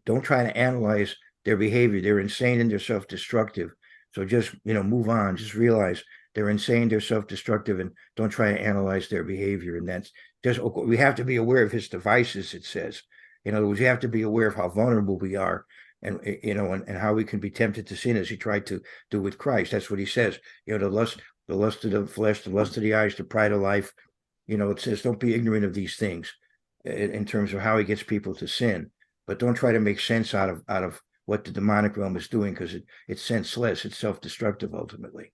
don't try to analyze their behavior. They're insane and they're self-destructive. So just move on. Just realize they're insane, they're self-destructive, and don't try to analyze their behavior. And that's just, we have to be aware of his devices, it says. In other words, you have to be aware of how vulnerable we are, and and how we can be tempted to sin, as he tried to do with Christ. That's what he says. The lust of the flesh, the lust of the eyes, the pride of life. It says, don't be ignorant of these things in terms of how he gets people to sin, but don't try to make sense out of what the demonic realm is doing, because it's senseless, it's self-destructive ultimately.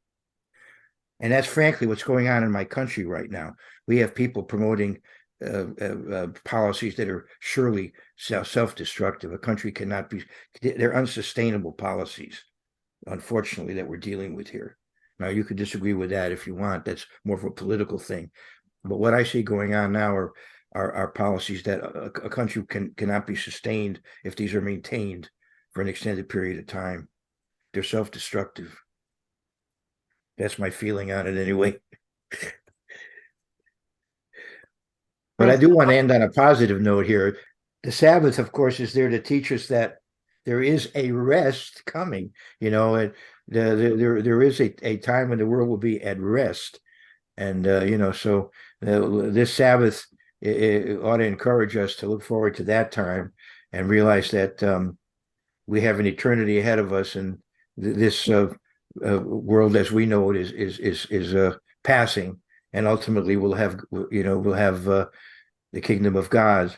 And that's frankly what's going on in my country right now. We have people promoting policies that are surely self-destructive. A country cannot be, they're unsustainable policies, unfortunately, that we're dealing with here. Now, you could disagree with that if you want. That's more of a political thing. But what I see going on now are policies that a country cannot be sustained if these are maintained for an extended period of time. They're self-destructive. That's my feeling on it anyway. But I do want to end on a positive note here. The Sabbath, of course, is there to teach us that there is a rest coming, and there is a time when the world will be at rest. And, so this Sabbath it ought to encourage us to look forward to that time and realize that we have an eternity ahead of us, and this world as we know it is passing, and ultimately we'll have the kingdom of God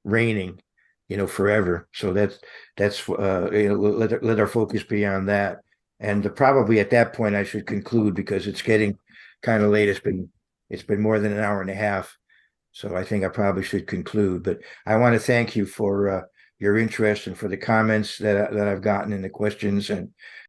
reigning, forever. So that's let our focus be on that. And probably at that point I should conclude, because it's getting kind of late. It's been more than an hour and a half, so I think I probably should conclude. But I want to thank you for your interest and for the comments that I've gotten and the questions, and